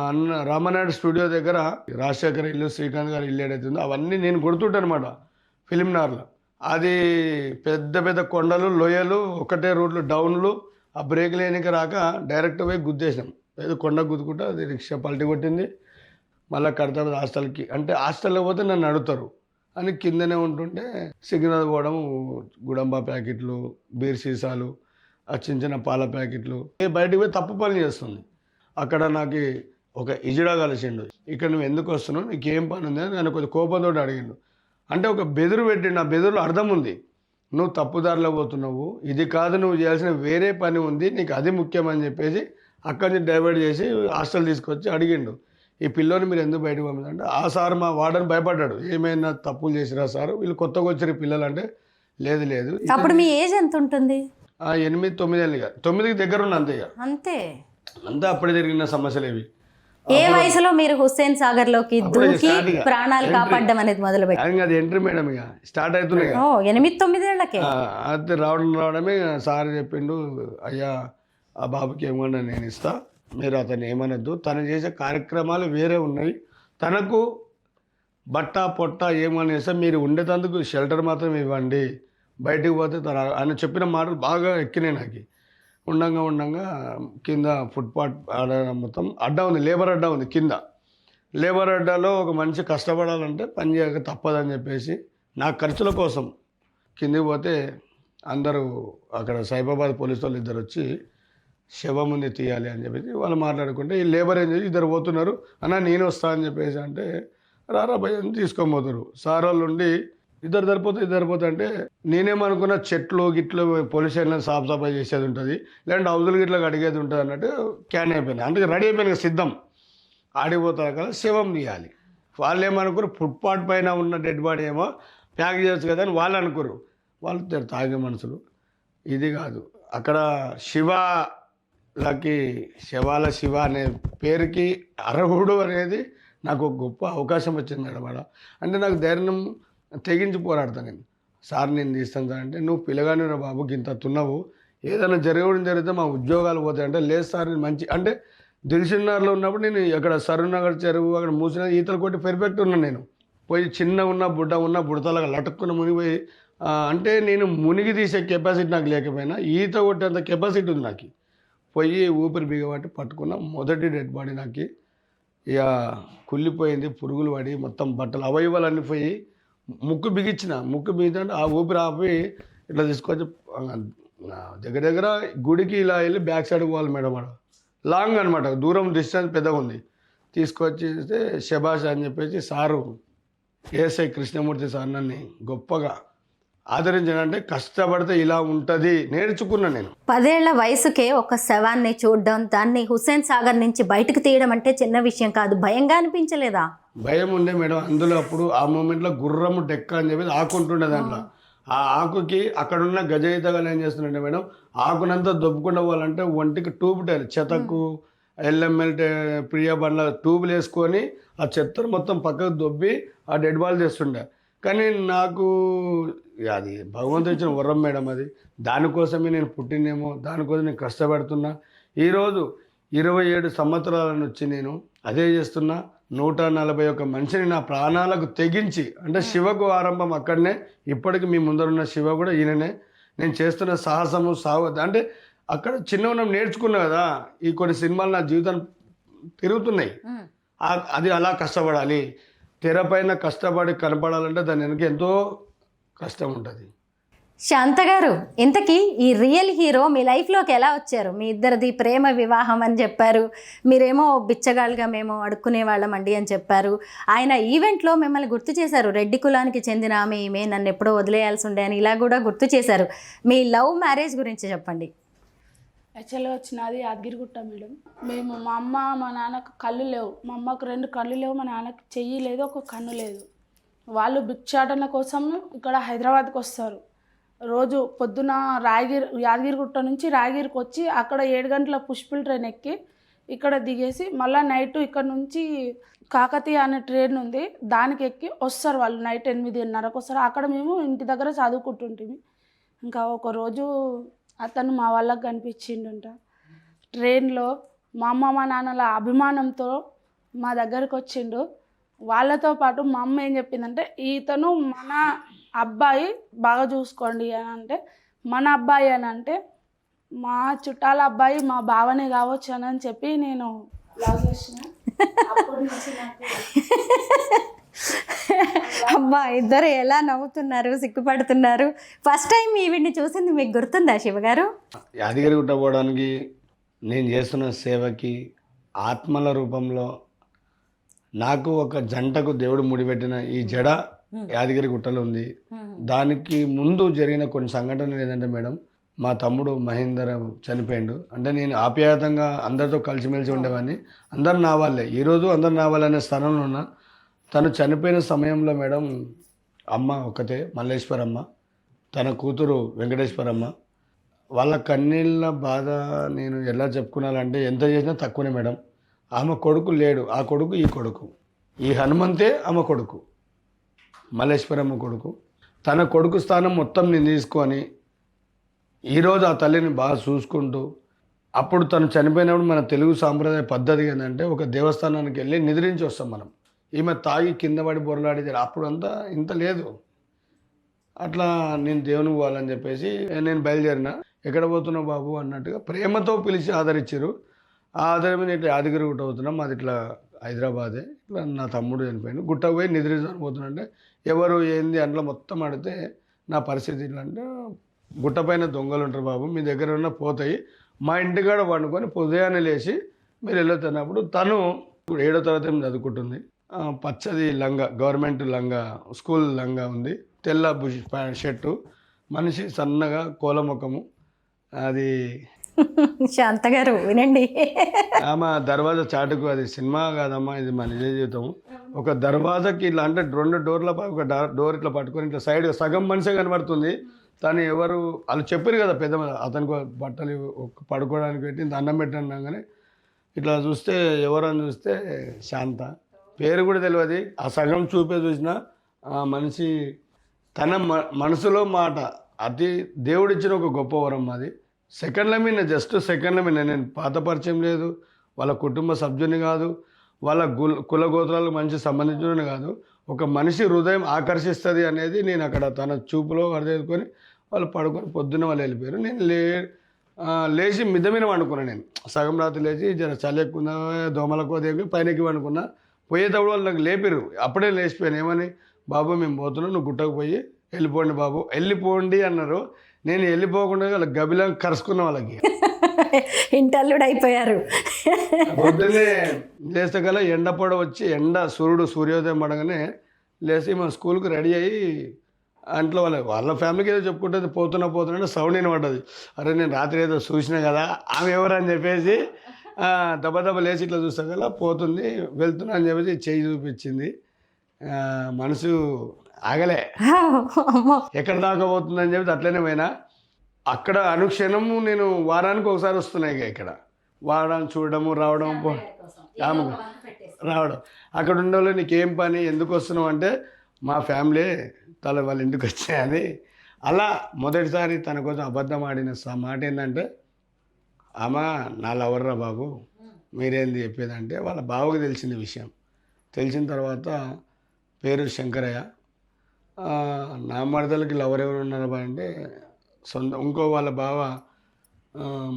అన్న రామనాయుడు స్టూడియో దగ్గర రాజశేఖర్ ఇల్లు, శ్రీకాంత్ గారి ఇల్లు ఏదైతుందో అవన్నీ నేను కొడుతుంటానమాట ఫిలింనార్లో. అది పెద్ద పెద్ద కొండలు, లోయలు, ఒకటే రోడ్లు, డౌన్లు. ఆ బ్రేక్ లేనిక రాక డైరెక్ట్ పోయి గుద్దేసినాం. ఏదో కొండ గుద్దుకుంటా అది రిక్షా పల్టీ కొట్టింది. మళ్ళీ కడతాడు హాస్టల్కి. అంటే హాస్టల్లో పోతే నన్ను అడుగుతారు అని కిందనే ఉంటుంటే సిగ్నల్ పోవడం, గుడంబా ప్యాకెట్లు, బీర్ సీసాలు, ఆ చిన్న చిన్న పాల ప్యాకెట్లు, బయటకు పోయి తప్పు పని చేస్తుంది. అక్కడ నాకు ఒక ఇజిడా కలిసిండు. ఇక్కడ నువ్వు ఎందుకు వస్తున్నావు, నీకు ఏం పని ఉంది అని నన్ను కొంచెం కోపంతో అడిగిండు. అంటే ఒక బెదురు పెట్టిండు. ఆ బెదురులో అర్థం ఉంది, నువ్వు తప్పుదారిలో పోతున్నావు, ఇది కాదు నువ్వు చేయాల్సిన వేరే పని ఉంది, నీకు అది ముఖ్యమని చెప్పేసి అక్కడి నుంచి డైవర్ట్ చేసి హాస్టల్ తీసుకొచ్చి అడిగిండు. ఈ పిల్లోని మీరు ఎందుకు బయటకు పంపించారంటే ఆ సార్ మా వార్డెన్ భయపడ్డాడు, ఏమైనా తప్పులు చేసిరా సార్, వీళ్ళు కొత్తగా వచ్చారు పిల్లలు అంటే, లేదు లేదు అప్పుడు మీ ఏజ్ ఎంత ఉంటుంది? 8, 9 ఏళ్ళు, ఇక 9కి దగ్గర ఉన్న అంతే, ఇక అంతే. అంతా అప్పుడే జరిగిన సమస్యలు ఇవి. ఏ వయసులో మీరు హుస్సేన్ సాగర్ లోకి అప్పుడే దూకి start ఇక. ప్రాణాలు Entry. కాపాడడం అనేది మొదలు పెట్టి? అది ఎంట్రీ మేడం, ఇక స్టార్ట్ అవుతున్నాయి ఇక. 8-9 ఏళ్లకే. అయితే రావడమే సార్ చెప్పిండు, అయ్యా ఆ బాబుకి ఏమన్నా నేను ఇస్తా, మీరు అతను ఏమనొద్దు, తను చేసే కార్యక్రమాలు వేరే ఉన్నాయి, తనకు బట్ట పొట్ట ఏమని ఇస్తే మీరు ఉండేటందుకు షెల్టర్ మాత్రం ఇవ్వండి, బయటికి పోతే తన ఆయన చెప్పిన మాటలు బాగా ఎక్కినాయి నాకు. ఉండంగా కింద ఫుట్పాత్ ఆడ మొత్తం అడ్డా ఉంది, లేబర్ అడ్డా ఉంది కింద. లేబర్ అడ్డాలో ఒక మనిషి కష్టపడాలంటే పని చేయక తప్పదని చెప్పేసి నా ఖర్చుల కోసం కిందికి పోతే అందరూ అక్కడ సైబాబాద్ పోలీసు వాళ్ళు ఇద్దరు వచ్చి శవం ఉంది తీయాలి అని చెప్పేసి వాళ్ళు మాట్లాడుకుంటే, ఈ లేబర్ ఏం చేసి ఇద్దరు పోతున్నారు, అన్న నేను వస్తా అని చెప్పేసి అంటే, రారా భయ అని తీసుకొని పోతారు. సార్ వాళ్ళు ఉండి ఇద్దరు సరిపోతే అంటే, నేనేమనుకున్న చెట్లు గిట్లు పోలీస్ స్టేషన్లో సాఫ్ సఫాయి చేసేది ఉంటుంది, లేదంటే హౌజులు గిట్లా అడిగేది ఉంటుంది అన్నట్టు క్యాన్ అయిపోయింది. అందుకే రెడీ అయిపోయింది సిద్ధం, ఆడిపోతారు కదా శవం తీయాలి. వాళ్ళు ఏమనుకోరు, ఫుట్పాత్ పైన ఉన్న డెడ్ బాడీ ఏమో ప్యాక్ చేయొచ్చు కదా అని వాళ్ళు అనుకోరు. వాళ్ళు తాగే మనుషులు. ఇది కాదు, అక్కడ శివలకి శవాల శివ అనే పేరుకి అర్హుడు అనేది నాకు ఒక గొప్ప అవకాశం వచ్చింది మేడం ఆడ. అంటే నాకు ధైర్యం తెగించి పోరాడతాను నేను. సార్ నేను తీస్తాను సార్ అంటే, నువ్వు పిల్లగానే రా బాబు, ఇంత తున్నావు, ఏదైనా జరిగితే మా ఉద్యోగాలు పోతాయి అంటే, లేదు సార్ నేను మంచి అంటే దిల్సుఖ్నగర్లో ఉన్నప్పుడు నేను అక్కడ సరూనగర్ చెరువు అక్కడ మూసిన ఈతలు కొట్టి పెర్ఫెక్ట్ ఉన్నాను. నేను పోయి చిన్న ఉన్న బుడతలాగా లటుక్కున్న మునిగిపోయి అంటే నేను మునిగి తీసే కెపాసిటీ నాకు లేకపోయినా ఈత కొట్టేంత కెపాసిటీ ఉంది నాకు. పోయి ఊపిరి బిగబట్టి పట్టుకున్న మొదటి డెడ్ బాడీ నాకు. ఇక కుళ్ళిపోయింది, పురుగులు పడి మొత్తం బట్టలు అవయవాలన్నీ పోయి ముక్కు బిగించినట్టు ఆ ఊపిరి ఆపి ఇట్లా తీసుకొచ్చి దగ్గర గుడికి ఇలా వెళ్ళి బ్యాక్ సైడ్ పోవాలి మేడం. ఆడ లాంగ్ అనమాట, దూరం డిస్టెన్స్ పెద్దగా ఉంది. తీసుకొచ్చేస్తే శబాష్ అని చెప్పేసి సారు ఏఎస్ఐ కృష్ణమూర్తి సార్ నన్ను గొప్పగా ఆదరించానంటే, కష్టపడితే ఇలా ఉంటుంది నేర్చుకున్నా నేను. 10 ఏళ్ల వయసుకే ఒక శవాన్ని చూడడం, దాన్ని హుస్సేన్ సాగర్ నుంచి బయటకు తీయడం అంటే చిన్న విషయం కాదు. భయంగా అనిపించలేదా? భయం ఉండే మేడం. అందులో అప్పుడు ఆ మూమెంట్లో గుర్రము డెక్క అని చెప్పేసి ఆకుంటుండే దాంట్లో. ఆ ఆకుకి అక్కడున్న గజయితగాలు ఏం చేస్తుండే మేడం, ఆకునంతా దొబ్బకుండా పోవాలంటే ఒంటికి ట్యూబ్ టైర్ చెతకు ఎల్ఎంఎల్ ప్రియ బండ్ల ట్యూబ్లు వేసుకొని ఆ చెత్తను మొత్తం పక్కకు దొబ్బి ఆ డెడ్ బాల్ చేస్తుండే. కానీ నాకు అది భగవంతుడు ఇచ్చిన వరం మేడం. అది దానికోసమే నేను పుట్టినేమో, దానికోసం నేను కష్టపడుతున్నా. ఈరోజు 27 సంవత్సరాలను వచ్చి నేను అదే చేస్తున్నా. 141 మనిషిని నా ప్రాణాలకు తెగించి, అంటే శివకు ఆరంభం అక్కడనే, ఇప్పటికి మీ ముందరున్న శివ కూడా ఈయననే. నేను చేస్తున్న సాహసము అంటే అక్కడ చిన్న మనం నేర్చుకున్నా కదా, ఈ కొన్ని సినిమాలు నా జీవితాన్ని తిరుగుతున్నాయి. అది అలా కష్టపడాలి, తెరపైన కష్టపడి కనపడాలంటే దాని వెనక ఎంతో కష్టం ఉంటుంది. శాంత గారు, ఇంతకీ ఈ రియల్ హీరో మీ లైఫ్లోకి ఎలా వచ్చారు? మీ ఇద్దరిది ప్రేమ వివాహం అని చెప్పారు, మీరేమో బిచ్చగాళ్ళుగా మేము అడుక్కునే వాళ్ళమండి అని చెప్పారు. ఆయన ఈవెంట్లో మిమ్మల్ని గుర్తు చేశారు, రెడ్డి కులానికి చెందిన ఆమె ఈమె, నన్ను ఎప్పుడో వదిలేయాల్సి ఉండే అని ఇలా కూడా గుర్తు చేశారు. మీ లవ్ మ్యారేజ్ గురించి చెప్పండి. యాక్చువల్గా వచ్చినది యాదగిరిగుట్ట మేడం. మేము మా అమ్మ మా నాన్నకు కళ్ళు లేవు, మా అమ్మకు 2 కళ్ళు లేవు, మా నాన్నకు చెయ్యి లేదు, ఒక కన్ను లేదు. వాళ్ళు భిక్షాటన కోసం ఇక్కడ హైదరాబాద్కి వస్తారు. రోజు పొద్దున యాదగిరిగుట్ట నుంచి రాయగిరికి వచ్చి అక్కడ 7 గంటల పుష్పుల్ ట్రైన్ ఎక్కి ఇక్కడ దిగేసి మళ్ళీ నైట్ ఇక్కడ నుంచి కాకతీయ అనే ట్రైన్ ఉంది, దానికి ఎక్కి వస్తారు వాళ్ళు. నైట్ 8:30కి వస్తారు. అక్కడ మేము ఇంటి దగ్గర చదువుకుంటుంటిమి. ఇంకా ఒకరోజు అతను మా వాళ్ళకి కనిపించిండంట ట్రైన్లో. మా అమ్మ మా నాన్నల అభిమానంతో మా దగ్గరకు వచ్చిండు. వాళ్ళతో పాటు మా అమ్మ ఏం చెప్పిందంటే, ఇతను మన అబ్బాయి బాగా చూసుకోండి అని అంటే, మన అబ్బాయి అని అంటే మా చుట్టాల అబ్బాయి మా బావనే కావచ్చు అని చెప్పి నేను లవ్ చేసిన. అప్పటి నుంచి నాకు అబ్బా, ఇద్దరు ఎలా నవ్వుతున్నారు, సిగ్గుపడుతున్నారు. ఫస్ట్ టైం ఈవిడ్ని చూసింది మీకు గుర్తుందా శివగారు? యాదగిరిగుట్ట పోవడానికి నేను చేస్తున్న సేవకి ఆత్మల రూపంలో నాకు ఒక జంటకు దేవుడు ముడిపెట్టిన ఈ జడ యాదగిరిగుట్టలో ఉంది. దానికి ముందు జరిగిన కొన్ని సంఘటనలు ఏంటంటే మేడం, మా తమ్ముడు మహేందర్ చనిపోయిండు. అంటే నేను ఆప్యాయతంగా అందరితో కలిసిమెలిసి ఉండేవాడిని. అందరు నా వాళ్ళే, ఈరోజు అందరు నా వాళ్ళే అనే స్థానంలో ఉన్నా. తను చనిపోయిన సమయంలో మేడం అమ్మ ఒక్కతే, మల్లేశ్వరమ్మ, తన కూతురు వెంకటేశ్వరమ్మ. వాళ్ళ కన్నీళ్ళ బాధ నేను ఎలా చెప్పుకున్నానంటే ఎంత చేసినా తక్కువనే మేడం. ఆమె కొడుకు లేడు, ఆ కొడుకు ఈ కొడుకు, ఈ హనుమంతే ఆమె కొడుకు, మల్లేశ్వరమ్మ కొడుకు. తన కొడుకు స్థానం మొత్తం నేను తీసుకొని ఈరోజు ఆ తల్లిని బాగా చూసుకుంటూ, అప్పుడు తను చనిపోయినప్పుడు మన తెలుగు సాంప్రదాయ పద్ధతి ఏంటంటే ఒక దేవస్థానానికి వెళ్ళి నిద్రించి వస్తాం మనం. ఈమె తాగి కింద పడి బొరలాడి అప్పుడు అంతా ఇంత లేదు. అట్లా నేను దేవుని పోవాలని చెప్పేసి నేను బయలుదేరిన. ఎక్కడ పోతున్నావు బాబు అన్నట్టుగా ప్రేమతో పిలిచి ఆదరించారు. ఆ ఆధారం మీద ఇట్లా యాదగిరి గుట్ట అవుతున్నాం, మాది ఇట్లా హైదరాబాదే. ఇట్లా నా తమ్ముడు చనిపోయాడు, గుట్టకు పోయి నిద్రించడానికి పోతున్నా అంటే ఎవరు ఏంది అందులో మొత్తం అడిగితే నా పరిస్థితి ఇట్లా అంటే, గుట్ట పైన దొంగలు ఉంటారు బాబు, మీ దగ్గర ఉన్న పోతాయి, మా ఇంటికాడ వండుకొని ఉదయాన్నే లేచి మీరు వెళ్ళొస్తున్నప్పుడు. తను 7వ తరగతి చదువుకుంటుంది. పచ్చది లంగా, గవర్నమెంట్ లంగా, స్కూల్ లంగా ఉంది, తెల్ల బుష్ షర్టు, మనిషి సన్నగా కోలముఖము. అది శాంత గారు వినండి. ఆమె దర్వాజా చాటుకు, అది సినిమా కాదమ్మా, ఇది మన నిజ జీవితం. ఒక దర్వాజాకి ఇట్లా అంటే 2 డోర్ల ఒక డోర్ ఇట్లా పట్టుకొని ఇట్లా సైడ్ సగం మనిషే కనబడుతుంది. తను ఎవరు వాళ్ళు చెప్పారు కదా పెద్ద, అతనికి బట్టలు పడుకోవడానికి పెట్టి ఇంత అన్నం పెట్టినాగానే ఇట్లా చూస్తే ఎవరని చూస్తే శాంత, పేరు కూడా తెలియదు. ఆ సగం చూపే చూసిన ఆ మనిషి తన మనసులో మాట, అది దేవుడిచ్చిన ఒక గొప్ప వరం. అది సెకండ్ల మీద, జస్ట్ సెకండ్ల మీద. నేను పాత పరిచయం లేదు, వాళ్ళ కుటుంబ సభ్యుని కాదు, వాళ్ళ కులగోత్రాలకు మంచి సంబంధించిన కాదు. ఒక మనిషి హృదయం ఆకర్షిస్తుంది అనేది నేను అక్కడ తన చూపులో అర్థేసుకొని వాళ్ళు పడుకొని పొద్దున్న వాళ్ళు వెళ్ళిపోయారు. నేను లేచి మిద్ద మీద వండుకున్నాను. నేను సగం రాత్రి లేచి జర చలి ఎక్కువ దోమలకో దగ్గర పైనకి వండుకున్నా. పోయేటప్పుడు వాళ్ళు నాకు లేపారు, అప్పుడే లేచిపోయాను. ఏమని, బాబు మేము పోతున్నాం, నువ్వు గుట్టకు పోయి వెళ్ళిపోండి బాబు, వెళ్ళిపోండి అన్నారు. నేను వెళ్ళిపోకుండా వాళ్ళ గబిలా కరుచుకున్న వాళ్ళకి. ఇంటల్లుడు అయిపోయారు. పొద్దున్నే లేస్తే కల్లా ఎండ పొడ వచ్చి సూర్యోదయం పడగానే లేచి మన స్కూల్కి రెడీ అయ్యి అంట్లో వాళ్ళ ఫ్యామిలీకి ఏదో చెప్పుకుంటుంది, పోతున్నా సౌండ్ వినపడ్డది. అరే నేను రాత్రి ఏదో చూసినా కదా, ఆమె ఎవరని చెప్పేసి దెబ్బ లేచి ఇట్లా చూస్తా కదా పోతుంది, వెళ్తున్నా అని చెప్పేసి చెయ్యి చూపించింది. మనసు ఆగలే, ఎక్కడ దాకా పోతుందని చెప్పి అట్లనే పోయినా. అక్కడ అనుక్షణము నేను వారానికి ఒకసారి వస్తున్నాయి ఇక్కడ, వాడడం చూడడము రావడం రావడం. అక్కడ ఉండేవాళ్ళు నీకేం పని, ఎందుకు వస్తున్నావు అంటే మా ఫ్యామిలీ వాళ్ళ ఇంటికి వచ్చాయని. అలా మొదటిసారి తన కోసం అబద్ధం ఆడిన మాట ఏంటంటే, అమ్మ నా లవర్రా బాబు, మీరేంది చెప్పేదంటే వాళ్ళ బావకు తెలిసిన విషయం. తెలిసిన తర్వాత పేరు శంకరయ్య, నా మరదలకి లవర్ ఎవరు ఉన్నారు అంటే ఇంకో వాళ్ళ బావ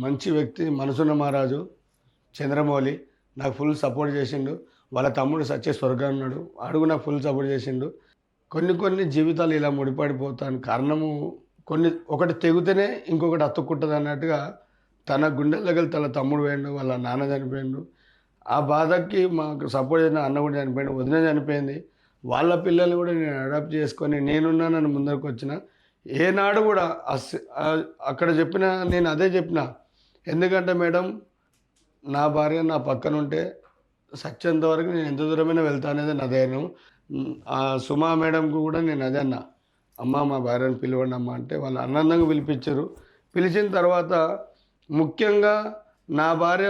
మంచి వ్యక్తి, మనసున్న మహారాజు చంద్రమౌళి, నాకు ఫుల్ సపోర్ట్ చేసిండు. వాళ్ళ తమ్ముడు సత్య స్వర్గం ఉన్నాడు, అడుగు నాకు ఫుల్ సపోర్ట్ చేసిండు. కొన్ని జీవితాలు ఇలా ముడిపడిపోతాను కారణము ఒకటి తెగితేనే ఇంకొకటి అతుక్కుంటుంది అన్నట్టుగా తన గుండెల దగ్గర తన తమ్ముడు పోయిండు, వాళ్ళ నాన్న చనిపోయిండు. ఆ బాధకి మాకు సపోర్ట్ చేసిన అన్న కూడా చనిపోయిండు, వదిన చనిపోయింది. వాళ్ళ పిల్లల్ని కూడా నేను అడాప్ట్ చేసుకొని నేనున్నానని ముందరకు వచ్చిన. ఏనాడు కూడా అక్కడ చెప్పిన నేను అదే చెప్పిన. ఎందుకంటే మేడం, నా భార్య నా పక్కన ఉంటే సత్యంత వరకు నేను ఎంత దూరమైనా వెళ్తానేది నా ధైర్యం. ఆ సుమా మేడంకు కూడా నేను అదే అన్నా, అమ్మ మా భార్యను పిలవండి అమ్మ అంటే వాళ్ళు ఆనందంగా పిలిపించారు. పిలిచిన తర్వాత ముఖ్యంగా నా భార్య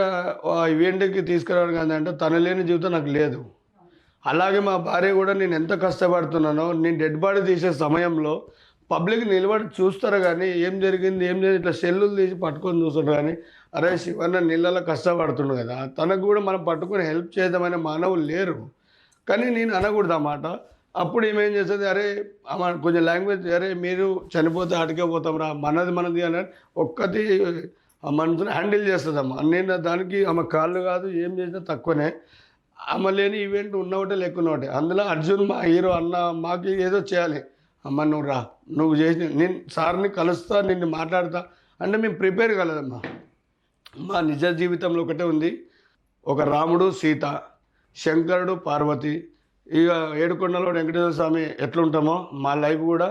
ఈవెంట్కి తీసుకురావడం అంటే తను లేని జీవితం నాకు లేదు. అలాగే మా భార్య కూడా నేను ఎంత కష్టపడుతున్నానో, నేను డెడ్ బాడీ తీసే సమయంలో పబ్లిక్ నిలబడి చూస్తారు కానీ ఏం జరిగింది ఇట్లా సెల్లులు తీసి పట్టుకొని చూస్తారు కానీ అరే శివన్న నీళ్ళలో కష్టపడుతుండు కదా, తనకు కూడా మనం పట్టుకొని హెల్ప్ చేద్దామనే మానవులు లేరు. కానీ నేను అనకూడదు అన్నమాట. అప్పుడు ఏమేం చేస్తుంది, అరే కొంచెం లాంగ్వేజ్, అరే మీరు చనిపోతే అడిగే పోతాం రా, మనది అని ఒక్కటి ఆ మనసుని హ్యాండిల్ చేస్తుందమ్మా. నేను దానికి ఆమె కాళ్ళు కాదు, ఏం చేసినా తక్కువనే. ఆమె లేని ఈవెంట్ ఉన్నఒకటే లేకున్న ఒకటే. అందులో అర్జున్ మా హీరో అన్న, మాకు ఏదో చేయాలి, అమ్మ నువ్వు రా, నువ్వు చేసి నేను సార్ని కలుస్తా, నిన్ను మాట్లాడతా అంటే మేము ప్రిపేర్ కాలేదమ్మా. మా నిజ జీవితంలో ఒకటే ఉంది, ఒక రాముడు సీత, శంకరుడు పార్వతి, ఇక ఏడుకొండలో వెంకటేశ్వర స్వామి ఎట్లుంటామో మా లైఫ్ కూడా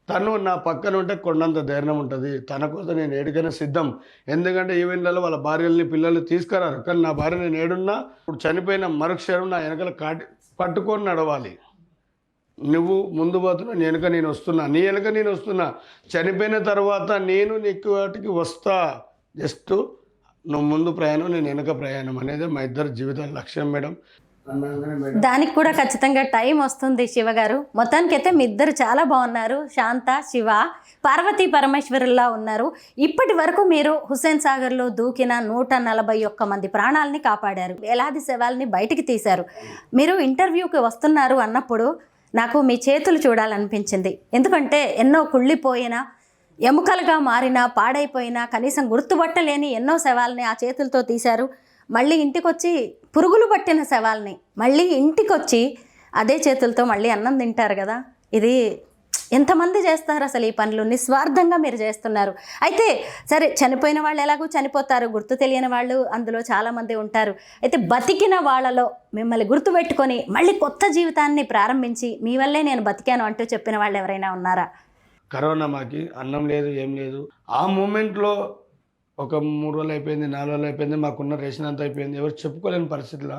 తను నా పక్కన ఉంటే కొండంత ధైర్యం ఉంటుంది. తన కోసం నేను ఏడికైనా సిద్ధం. ఎందుకంటే ఈవెంట్లలో వాళ్ళ భార్యల్ని పిల్లల్ని తీసుకురారు, కానీ నా భార్య నేను ఏడున్నా ఇప్పుడు చనిపోయిన మరుక్షణం నా వెనకాల పట్టుకొని నడవాలి. నువ్వు ముందు పోతున్నా, నీ వెనక నేను వస్తున్నా, నీ వెనక నేను వస్తున్నా, చనిపోయిన తర్వాత నేను నీకు వాటికి వస్తా. జస్ట్ నువ్వు ముందు ప్రయాణం, నేను వెనక ప్రయాణం అనేది మా ఇద్దరు జీవితాల లక్ష్యం మేడం. దానికి కూడా ఖచ్చితంగా టైం వస్తుంది శివ గారు. మొత్తానికైతే మీ ఇద్దరు చాలా బాగున్నారు. శాంత, శివ పార్వతీ పరమేశ్వరుల్లా ఉన్నారు. ఇప్పటి వరకు మీరు హుస్సేన్ సాగర్లో దూకిన 141 మంది ప్రాణాలని కాపాడారు, వేలాది శవాల్ని బయటికి తీశారు. మీరు ఇంటర్వ్యూకి వస్తున్నారు అన్నప్పుడు నాకు మీ చేతులు చూడాలనిపించింది. ఎందుకంటే ఎన్నో కుళ్ళిపోయిన, ఎముకలుగా మారిన, పాడైపోయిన, కనీసం గుర్తుపట్టలేని ఎన్నో శవాల్ని ఆ చేతులతో తీశారు. మళ్ళీ ఇంటికొచ్చి పురుగులు పట్టిన శవాల్ని మళ్ళీ ఇంటికొచ్చి అదే చేతులతో మళ్ళీ అన్నం తింటారు కదా. ఇది ఎంతమంది చేస్తారు అసలు ఈ పనులు? నిస్వార్థంగా మీరు చేస్తున్నారు. అయితే సరే, చనిపోయిన వాళ్ళు ఎలాగో చనిపోతారు, గుర్తు తెలియని వాళ్ళు అందులో చాలామంది ఉంటారు. అయితే బతికిన వాళ్ళలో మిమ్మల్ని గుర్తుపెట్టుకొని మళ్ళీ కొత్త జీవితాన్ని ప్రారంభించి మీ వల్లే నేను బతికాను అంటూ చెప్పిన వాళ్ళు ఎవరైనా ఉన్నారా? కరోనా మాకి అన్నం లేదు, ఏం లేదు. ఆ మూమెంట్లో ఒక 3 రోజులు అయిపోయింది, 4 రోజులు అయిపోయింది, మాకున్న రేషన్ అంతా అయిపోయింది, ఎవరు చెప్పుకోలేని పరిస్థితిలో.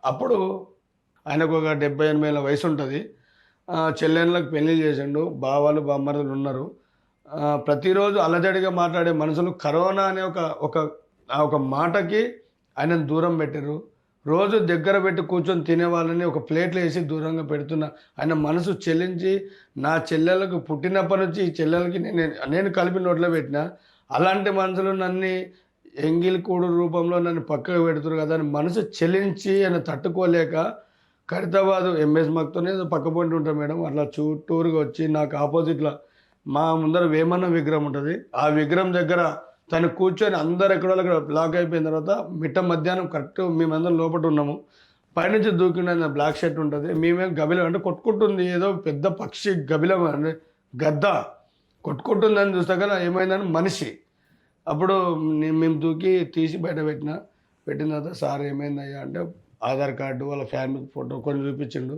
అప్పుడు ఆయనకు ఒక 70-80 ఏళ్ళ వయసు ఉంటుంది. చెల్లెళ్ళకి పెళ్లి చేసిండు, బావాలు బామ్మరులు ఉన్నారు. ప్రతిరోజు అలజడిగా మాట్లాడే మనుషులు కరోనా అనే ఒక మాటకి ఆయనను దూరం పెట్టారు. రోజు దగ్గర పెట్టి కూర్చొని తినే వాళ్ళని ఒక ప్లేట్లు వేసి దూరంగా పెడుతున్న ఆయన మనసు చెల్లించి, నా చెల్లెలకు పుట్టినప్పటి నుంచి ఈ చెల్లెలకి నేను కలిపి నోట్లో పెట్టిన. అలాంటి మనుషులు నన్ను ఎంగిల్ కూడు రూపంలో నన్ను పక్కకు పెడుతున్నారు కదా అని మనసు చెల్లించి ఆయన తట్టుకోలేక ఖైరతాబాద్ ఎంఎస్ మక్తోనే పక్కపొంటి ఉంటాం మేడం. అట్లా చుట్టూరుగా వచ్చి నాకు ఆపోజిట్లో మా ముందర వేమన్న విగ్రహం ఉంటుంది. ఆ విగ్రహం దగ్గర తను కూర్చొని అందరు ఎక్కడో బ్లాక్ అయిపోయిన తర్వాత మిట్ట మధ్యాహ్నం కరెక్ట్ మేమందరం లోపల ఉన్నాము. పైనుంచి దూకిన బ్లాక్ షర్ట్ ఉంటుంది, మేమేం గబిలం అంటే కొట్టుకుంటుంది, ఏదో పెద్ద పక్షి గబిలం అంటే గద్ద కొట్టుకుంటుందని చూస్తా కదా ఏమైందని మనిషి. అప్పుడు మేము దూకి తీసి బయట పెట్టిన తర్వాత సార్ ఏమైందయ్యా అంటే ఆధార్ కార్డు వాళ్ళ ఫ్యామిలీ ఫోటో కొన్ని చూపించిండు.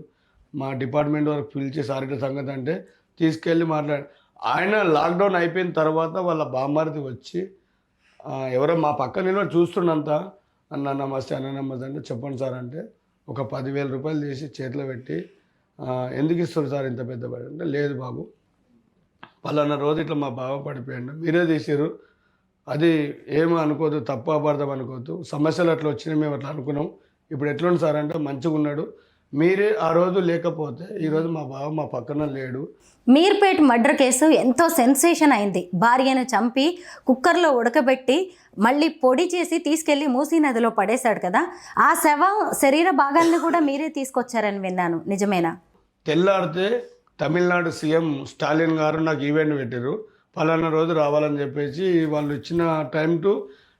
మా డిపార్ట్మెంట్ వరకు పిలిచి సార్ ఇట్లా సంగతి అంటే తీసుకెళ్ళి ఆయన లాక్డౌన్ అయిపోయిన తర్వాత వాళ్ళ బామ్మారిది వచ్చి ఎవరో మా పక్క నిలబడి చూస్తున్నంత అన్న నమస్తే అంటే చెప్పండి సార్ అంటే ఒక 10,000 రూపాయలు తీసి చేతిలో పెట్టి ఎందుకు ఇస్తారు సార్ ఇంత పెద్ద బడి అంటే, లేదు బాబు పలానా రోజు ఇట్లా మా బావ పడిపోయాడు, మీరే తీసారు, అది ఏమీ అనుకోదు, తప్పు అపార్థం అనుకోవద్దు, సమస్యలు అట్లా వచ్చినాయి, మేము అట్లా అనుకున్నాం, ఇప్పుడు ఎట్లుంది సార్ అంటే మంచిగా ఉన్నాడు, మీరే ఆ రోజు లేకపోతే ఈరోజు మా బావ మా పక్కన లేడు. మీర్పేట్ మర్డర్ కేసు ఎంతో సెన్సేషన్ అయింది. భార్యను చంపి కుక్కర్లో ఉడకబెట్టి మళ్ళీ పొడి చేసి తీసుకెళ్లి మూసీ నదిలో పడేశాడు కదా. ఆ శరీర భాగాన్ని కూడా మీరే తీసుకొచ్చారని విన్నాను, నిజమేనా? తెల్లారితే తమిళనాడు సీఎం స్టాలిన్ గారు నాకు ఈవెంట్ పెట్టారు, పలానా రోజు రావాలని చెప్పేసి వాళ్ళు ఇచ్చిన టైం టు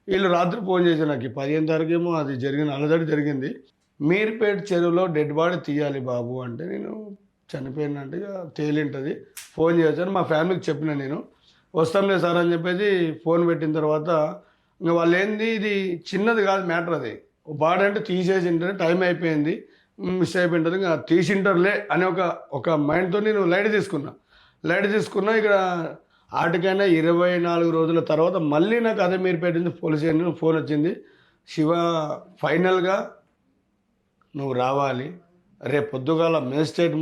వీళ్ళు రాత్రి ఫోన్ చేశారు నాకు. 15 తారీఖేమో అది జరిగింది, అలజడి జరిగింది. మీర్పేట్ చెరువులో డెడ్ బాడీ తీయాలి బాబు అంటే నేను చనిపోయినట్టు తేలింటుంది, ఫోన్ చేశాను. మా ఫ్యామిలీకి చెప్పిన నేను వస్తాంలే సార్ అని చెప్పేసి ఫోన్ పెట్టిన తర్వాత ఇంకా వాళ్ళు ఏంది ఇది చిన్నది కాదు మ్యాటర్, అది బాడీ అంటే తీసేసింటే టైం అయిపోయింది, మిస్ అయిపోయింటుంది, ఇంకా తీసింటారులే అనే ఒక మైండ్తో నేను లైట్ తీసుకున్నా. ఇక్కడ ఆటికైనా 24 రోజుల తర్వాత మళ్ళీ నాకు అదే మీర్పేట నుంచి పోలీస్ స్టేషన్ ఫోన్ వచ్చింది, శివ ఫైనల్గా నువ్వు రావాలి, రేపు పొద్దుగాల మేజిస్ట్రేట్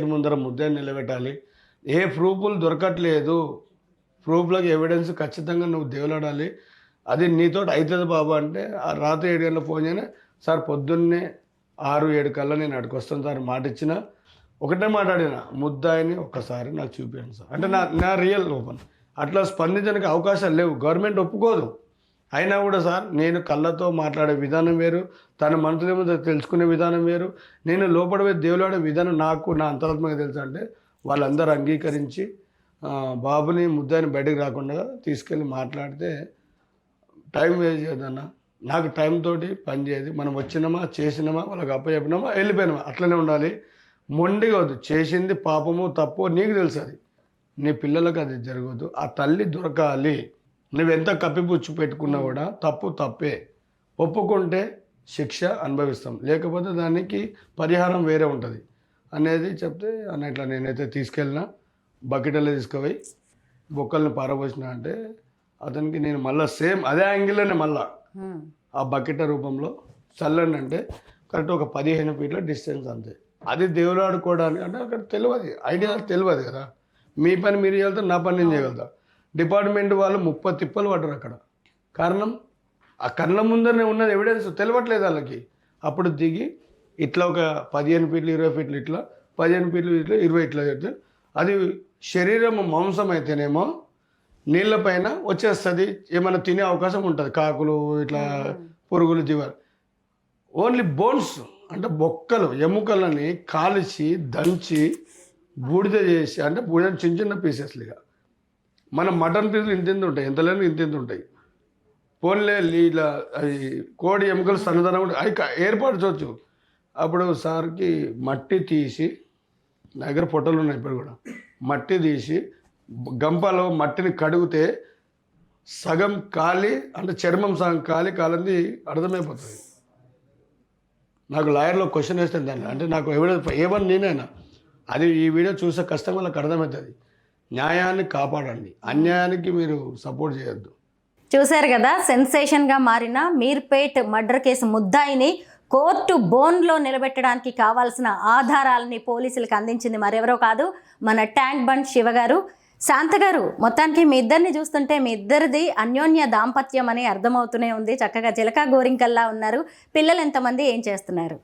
ముందర ముద్దాన్ని నిలబెట్టాలి, ఏ ప్రూఫ్లు దొరకట్లేదు, ప్రూఫ్లకు ఎవిడెన్స్ ఖచ్చితంగా నువ్వు దేవులాడాలి, అది నీతోటి అవుతుంది బాబా అంటే రాత్రి 7 గంటల ఫోన్ చేయని సార్ పొద్దున్నే 6-7 కల్లా నేను అక్కడికి వస్తాను సార్ మాట ఇచ్చిన. ఒకటే మాట్లాడిన ముద్దాయిని ఒక్కసారి నాకు చూపించండి సార్ అంటే నా రియల్ ఓపెన్. అట్లా స్పందించడానికి అవకాశాలు లేవు, గవర్నమెంట్ ఒప్పుకోదు. అయినా కూడా సార్ నేను కళ్ళతో మాట్లాడే విధానం వేరు, తన మనసులో ఏమో తెలుసుకునే విధానం వేరు, నేను లోపడవే దేవులాడే విధానం నాకు నా అంతరాత్మగా తెలుసు అంటే వాళ్ళందరూ అంగీకరించి బాబుని ముద్దాయిని బయటకు రాకుండా తీసుకెళ్ళి మాట్లాడితే టైం వేస్ట్ చేయదన్న, నాకు టైం తోటి పని చేయదు, మనం వచ్చినామా చేసినామా వాళ్ళకి అప్పచెప్పినామా వెళ్ళిపోయినామా అట్లనే ఉండాలి. మొండిగా వద్దు, చేసింది పాపము తప్పు నీకు తెలుసు, అది నీ పిల్లలకు అది జరగదు, ఆ తల్లి దొరకాలి. నువ్వెంత కప్పిపుచ్చు పెట్టుకున్నా కూడా తప్పే, ఒప్పుకుంటే శిక్ష అనుభవిస్తాం, లేకపోతే దానికి పరిహారం వేరే ఉంటుంది అనేది చెప్తే అన్న ఇట్లా నేనైతే తీసుకెళ్ళినా బకెట్లో తీసుకుపోయి బొక్కల్ని పారబోసిన అంటే అతనికి నేను మళ్ళీ సేమ్ అదే యాంగిల్లోనే మళ్ళా ఆ బకెట్ రూపంలో చల్లండి అంటే కరెక్ట్ ఒక 15 ఫీట్ల డిస్టెన్స్ అంతే. అది దేవులాడుకోవడానికి అంటే అక్కడ తెలియదు, ఐడియా తెలియదు కదా. మీ పని మీరు చేయగలుగుతారు, నా పని నేను చేయగలుగుతా. డిపార్ట్మెంట్ వాళ్ళు 30 తిప్పలు పడ్డారు అక్కడ. కారణం ఆ కళ్ళ ముందరనే ఉన్నది ఎవిడెన్స్ తెలియట్లేదు వాళ్ళకి. అప్పుడు దిగి ఇట్లా ఒక 15 ఫీట్లు 20 ఫీట్లు ఇట్లా 15 ఫీట్లు ఇట్లా 20 ఇట్లా చెప్తే అది శరీరం మాంసం అయితేనేమో నీళ్ళ పైన వచ్చేస్తుంది, ఏమైనా తినే అవకాశం ఉంటుంది. కాకులు ఇట్లా పురుగులు జీవాలు. ఓన్లీ బోన్స్ అంటే బొక్కలు ఎముకలని కాల్చి దంచి బూడిద చేసి అంటే బూడిద చిన్న చిన్న పీసెస్లుగా. మన మటన్ పీసులు ఇంత ఉంటాయి, ఎంత లేని ఇంత ఉంటాయి. పోన్లే ఇలా అది కోడి ఎముకలు సన్నదనం అవి ఏర్పాటు చేయవచ్చు. అప్పుడు సార్కి మట్టి తీసి, నా దగ్గర ఫోటోలు ఉన్నాయి ఇప్పుడు కూడా, మట్టి తీసి గంపలో మట్టిని కడిగితే సగం కాలి అంటే చర్మం సగం కాలింది అర్థమైపోతుంది. నాకు లాయర్లో క్వశ్చన్ వేస్తే దాన్ని అంటే నాకు ఏమని నేనైనా అది ఈ వీడియో చూసే కష్టం వాళ్ళకి అర్థమవుతుంది. న్యాయాన్ని కాపాడండి, అన్యాయానికి మీరు సపోర్ట్ చేయొద్దు. చూశారు కదా, సెన్సేషన్గా మారిన మీర్పేట్ మర్డర్ కేసు ముద్దాయిని కోర్టు బోన్లో నిలబెట్టడానికి కావాల్సిన ఆధారాలని పోలీసులకు అందించింది మరెవరో కాదు, మన ట్యాంక్ బండ్ శివ గారు. శాంత గారు, మొత్తానికి మీ ఇద్దరిని చూస్తుంటే మీ ఇద్దరిది అన్యోన్య దాంపత్యం అని అర్థమవుతూనే ఉంది. చక్కగా చిలకా గోరింకల్లా ఉన్నారు. పిల్లలు ఎంతమంది, ఏం చేస్తున్నారు?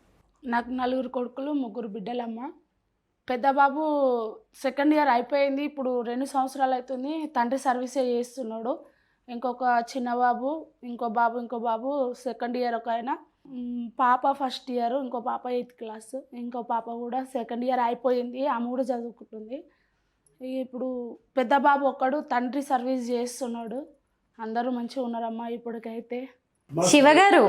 నాకు 4 కొడుకులు 3 బిడ్డలమ్మ. పెద్ద బాబు సెకండ్ ఇయర్ అయిపోయింది, ఇప్పుడు 2 సంవత్సరాలు అవుతుంది, తండ్రి సర్వీసే చేస్తున్నాడు. ఇంకొక చిన్న బాబు, ఇంకో బాబు సెకండ్ ఇయర్ ఒక ఆయన, పాప ఫస్ట్ ఇయర్, ఇంకో పాప 8th క్లాస్, ఇంకో పాప కూడా సెకండ్ ఇయర్ అయిపోయింది, ఆ 3 చదువుకుంటుంది. ఇప్పుడు పెద్ద బాబు ఒక్కడు తండ్రి సర్వీస్ చేస్తున్నాడు. అందరూ మంచిగా ఉన్నారమ్మా ఇప్పటికైతే. శివగారు,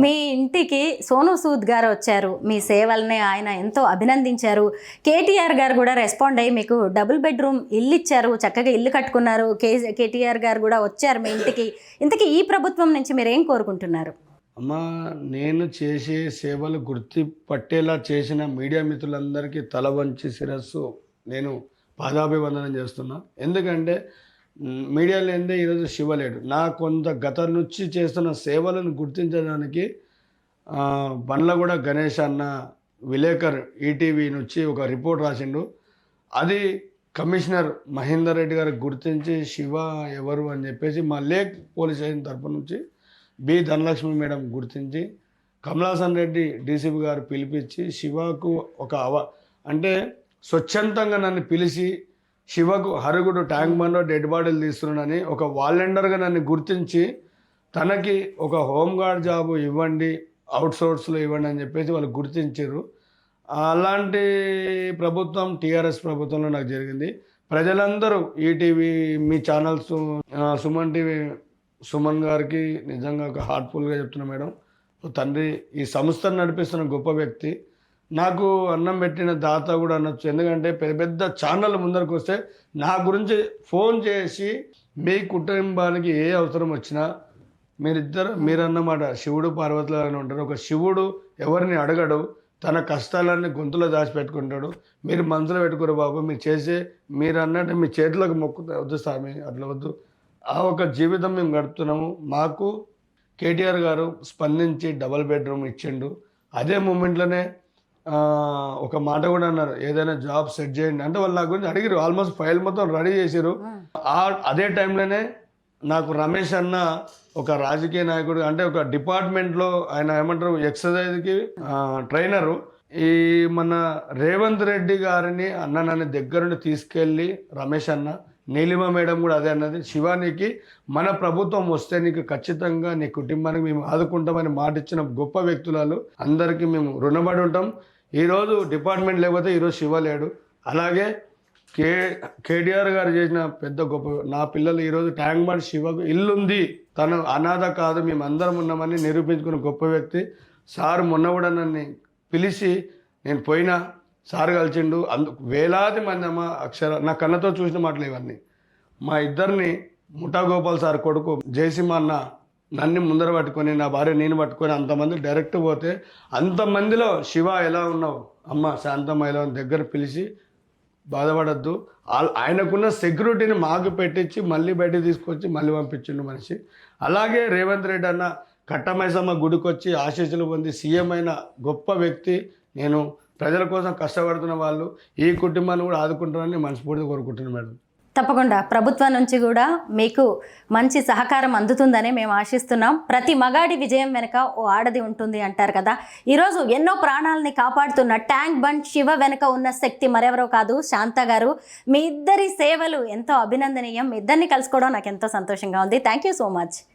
మీ ఇంటికి సోను సూద్ గారు వచ్చారు, మీ సేవల్ని ఆయన ఎంతో అభినందించారు. కేటీఆర్ గారు కూడా రెస్పాండ్ అయ్యి మీకు డబుల్ బెడ్రూమ్ ఇల్లు ఇచ్చారు, చక్కగా ఇల్లు కట్టుకున్నారు. కేటీఆర్ గారు కూడా వచ్చారు మీ ఇంటికి. ఇంతకీ ఈ ప్రభుత్వం నుంచి మీరు ఏం కోరుకుంటున్నారు? అమ్మా, నేను చేసే సేవలు గుర్తి పట్టేలా చేసిన మీడియా మిత్రులందరికీ తల వంచి శిరస్సు నేను పాదాభివందనం చేస్తున్నా. ఎందుకంటే మీడియా లేదే ఈరోజు శివలేడు. నా కొంత గతం నుంచి చేస్తున్న సేవలను గుర్తించడానికి బండ్లగూడ గణేష్ అన్న విలేకర్ ఈటీవీ నుంచి ఒక రిపోర్ట్ రాసిండు. అది కమిషనర్ మహేందర్ రెడ్డి గారికి గుర్తించి శివ ఎవరు అని చెప్పేసి మా లేక్ పోలీస్ స్టేషన్ తరపు నుంచి బి ధనలక్ష్మి మేడం గుర్తించి కమలాసన్ రెడ్డి డీసీపీ గారు పిలిపించి శివకు ఒక అంటే స్వచ్ఛందంగా నన్ను పిలిచి శివకు హరుగుడు ట్యాంక్ బండ్లో డెడ్ బాడీలు తీస్తున్నానని ఒక వాలంటీర్గా నన్ను గుర్తించి తనకి ఒక హోంగార్డ్ జాబు ఇవ్వండి, అవుట్సోర్స్లో ఇవ్వండి అని చెప్పేసి వాళ్ళు గుర్తించారు. అలాంటి ప్రభుత్వం టీఆర్ఎస్ ప్రభుత్వంలో నాకు జరిగింది. ప్రజలందరూ ఈటీవీ మీ ఛానల్స్ సుమన్ టీవీ సుమన్ గారికి నిజంగా ఒక హార్ట్ఫుల్గా చెప్తున్నా మేడం. తండ్రి ఈ సంస్థను నడిపిస్తున్న గొప్ప వ్యక్తి. నాకు అన్నం పెట్టిన దాత కూడా అనొచ్చు. ఎందుకంటే పెద్ద పెద్ద ఛానల్ ముందరకు వస్తే నా గురించి ఫోన్ చేసి మీ కుటుంబానికి ఏ అవసరం వచ్చినా మీరన్నమాట శివుడు పార్వతులని ఉంటారు. ఒక శివుడు ఎవరిని అడగడు, తన కష్టాలన్నీ గొంతులో దాచిపెట్టుకుంటాడు. మీరు మనసులో పెట్టుకోరు బాబు, మీరు అన్నట్టు మీ చేతులకు వద్దు స్వామి, అట్లా వద్దు. ఆ ఒక జీవితం మేము గడుపుతున్నాము. మాకు కేటీఆర్ గారు స్పందించి డబల్ బెడ్రూమ్ ఇచ్చిండు. అదే మూమెంట్లోనే ఒక మాట కూడా అన్నారు, ఏదైనా జాబ్ సెట్ చేయండి అంటే. వాళ్ళు నా గురించి అడిగారు, ఆల్మోస్ట్ ఫైల్ మొత్తం రెడీ చేశారు. అదే టైంలోనే నాకు రమేష్ అన్న ఒక రాజకీయ నాయకుడు అంటే ఒక డిపార్ట్మెంట్లో ఆయన ఏమంటారు ఎక్సర్సైజ్కి ట్రైనరు, ఈ మన రేవంత్ రెడ్డి గారిని అన్న నన్ను దగ్గరుండి తీసుకెళ్ళి రమేష్ అన్న, నీలిమ మేడం కూడా అదే అన్నది, శివానికి మన ప్రభుత్వం వస్తే నీకు ఖచ్చితంగా నీ కుటుంబానికి మేము ఆదుకుంటామని మాట ఇచ్చిన గొప్ప వ్యక్తులు. అందరికీ మేము రుణపడి ఉంటాం. ఈరోజు డిపార్ట్మెంట్ లేకపోతే ఈరోజు శివ లేడు. అలాగే కేటీఆర్ గారు చేసిన పెద్ద గొప్ప, నా పిల్లలు ఈరోజు ట్యాంక్ బండ్ శివకు ఇల్లుంది, తను అనాథ కాదు, మేము అందరం ఉన్నామని నిరూపించుకున్న గొప్ప వ్యక్తి. సార్ మొన్న కూడా నన్ను పిలిచి నేను పోయినా, సార్ కలిసిండు. వేలాది మంది అమ్మ నా కళ్ళతో చూసిన మాటలు ఇవన్నీ. మా ఇద్దరిని ముఠా గోపాల్ సార్ కొడుకు జయసింహ అన్న నన్ను ముందర పట్టుకొని, నా భార్య నేను పట్టుకొని అంతమంది డైరెక్ట్ పోతే అంతమందిలో శివ ఎలా ఉన్నావు అమ్మ శాంతమ్మ ఎలా దగ్గర పిలిచి బాధపడద్దు. ఆయనకున్న సెక్యూరిటీని మాకు పెట్టించి మళ్ళీ బయటకు తీసుకొచ్చి మళ్ళీ పంపించిండు మనిషి. అలాగే రేవంత్ రెడ్డి అన్న కట్టమైసమ్మ గుడికొచ్చి ఆశీస్సులు పొంది సీఎం అయిన గొప్ప వ్యక్తి. నేను ప్రజల కోసం కష్టపడుతున్న వాళ్ళు ఈ కుటుంబాన్ని కూడా ఆదుకుంటారని మనస్ఫూర్తిగా కోరుకుంటున్నాను మేడం. తప్పకుండా ప్రభుత్వం నుంచి కూడా మీకు మంచి సహకారం అందుతుందని మేము ఆశిస్తున్నాం. ప్రతి మగాడి విజయం వెనుక ఓ ఆడది ఉంటుంది అంటారు కదా. ఈరోజు ఎన్నో ప్రాణాలని కాపాడుతున్న ట్యాంక్ బండ్ శివ వెనుక ఉన్న శక్తి మరెవరో కాదు, శాంత గారు. మీ ఇద్దరి సేవలు ఎంతో అభినందనీయం. మీ ఇద్దరిని కలుసుకోవడం నాకు ఎంతో సంతోషంగా ఉంది. Thank you so much.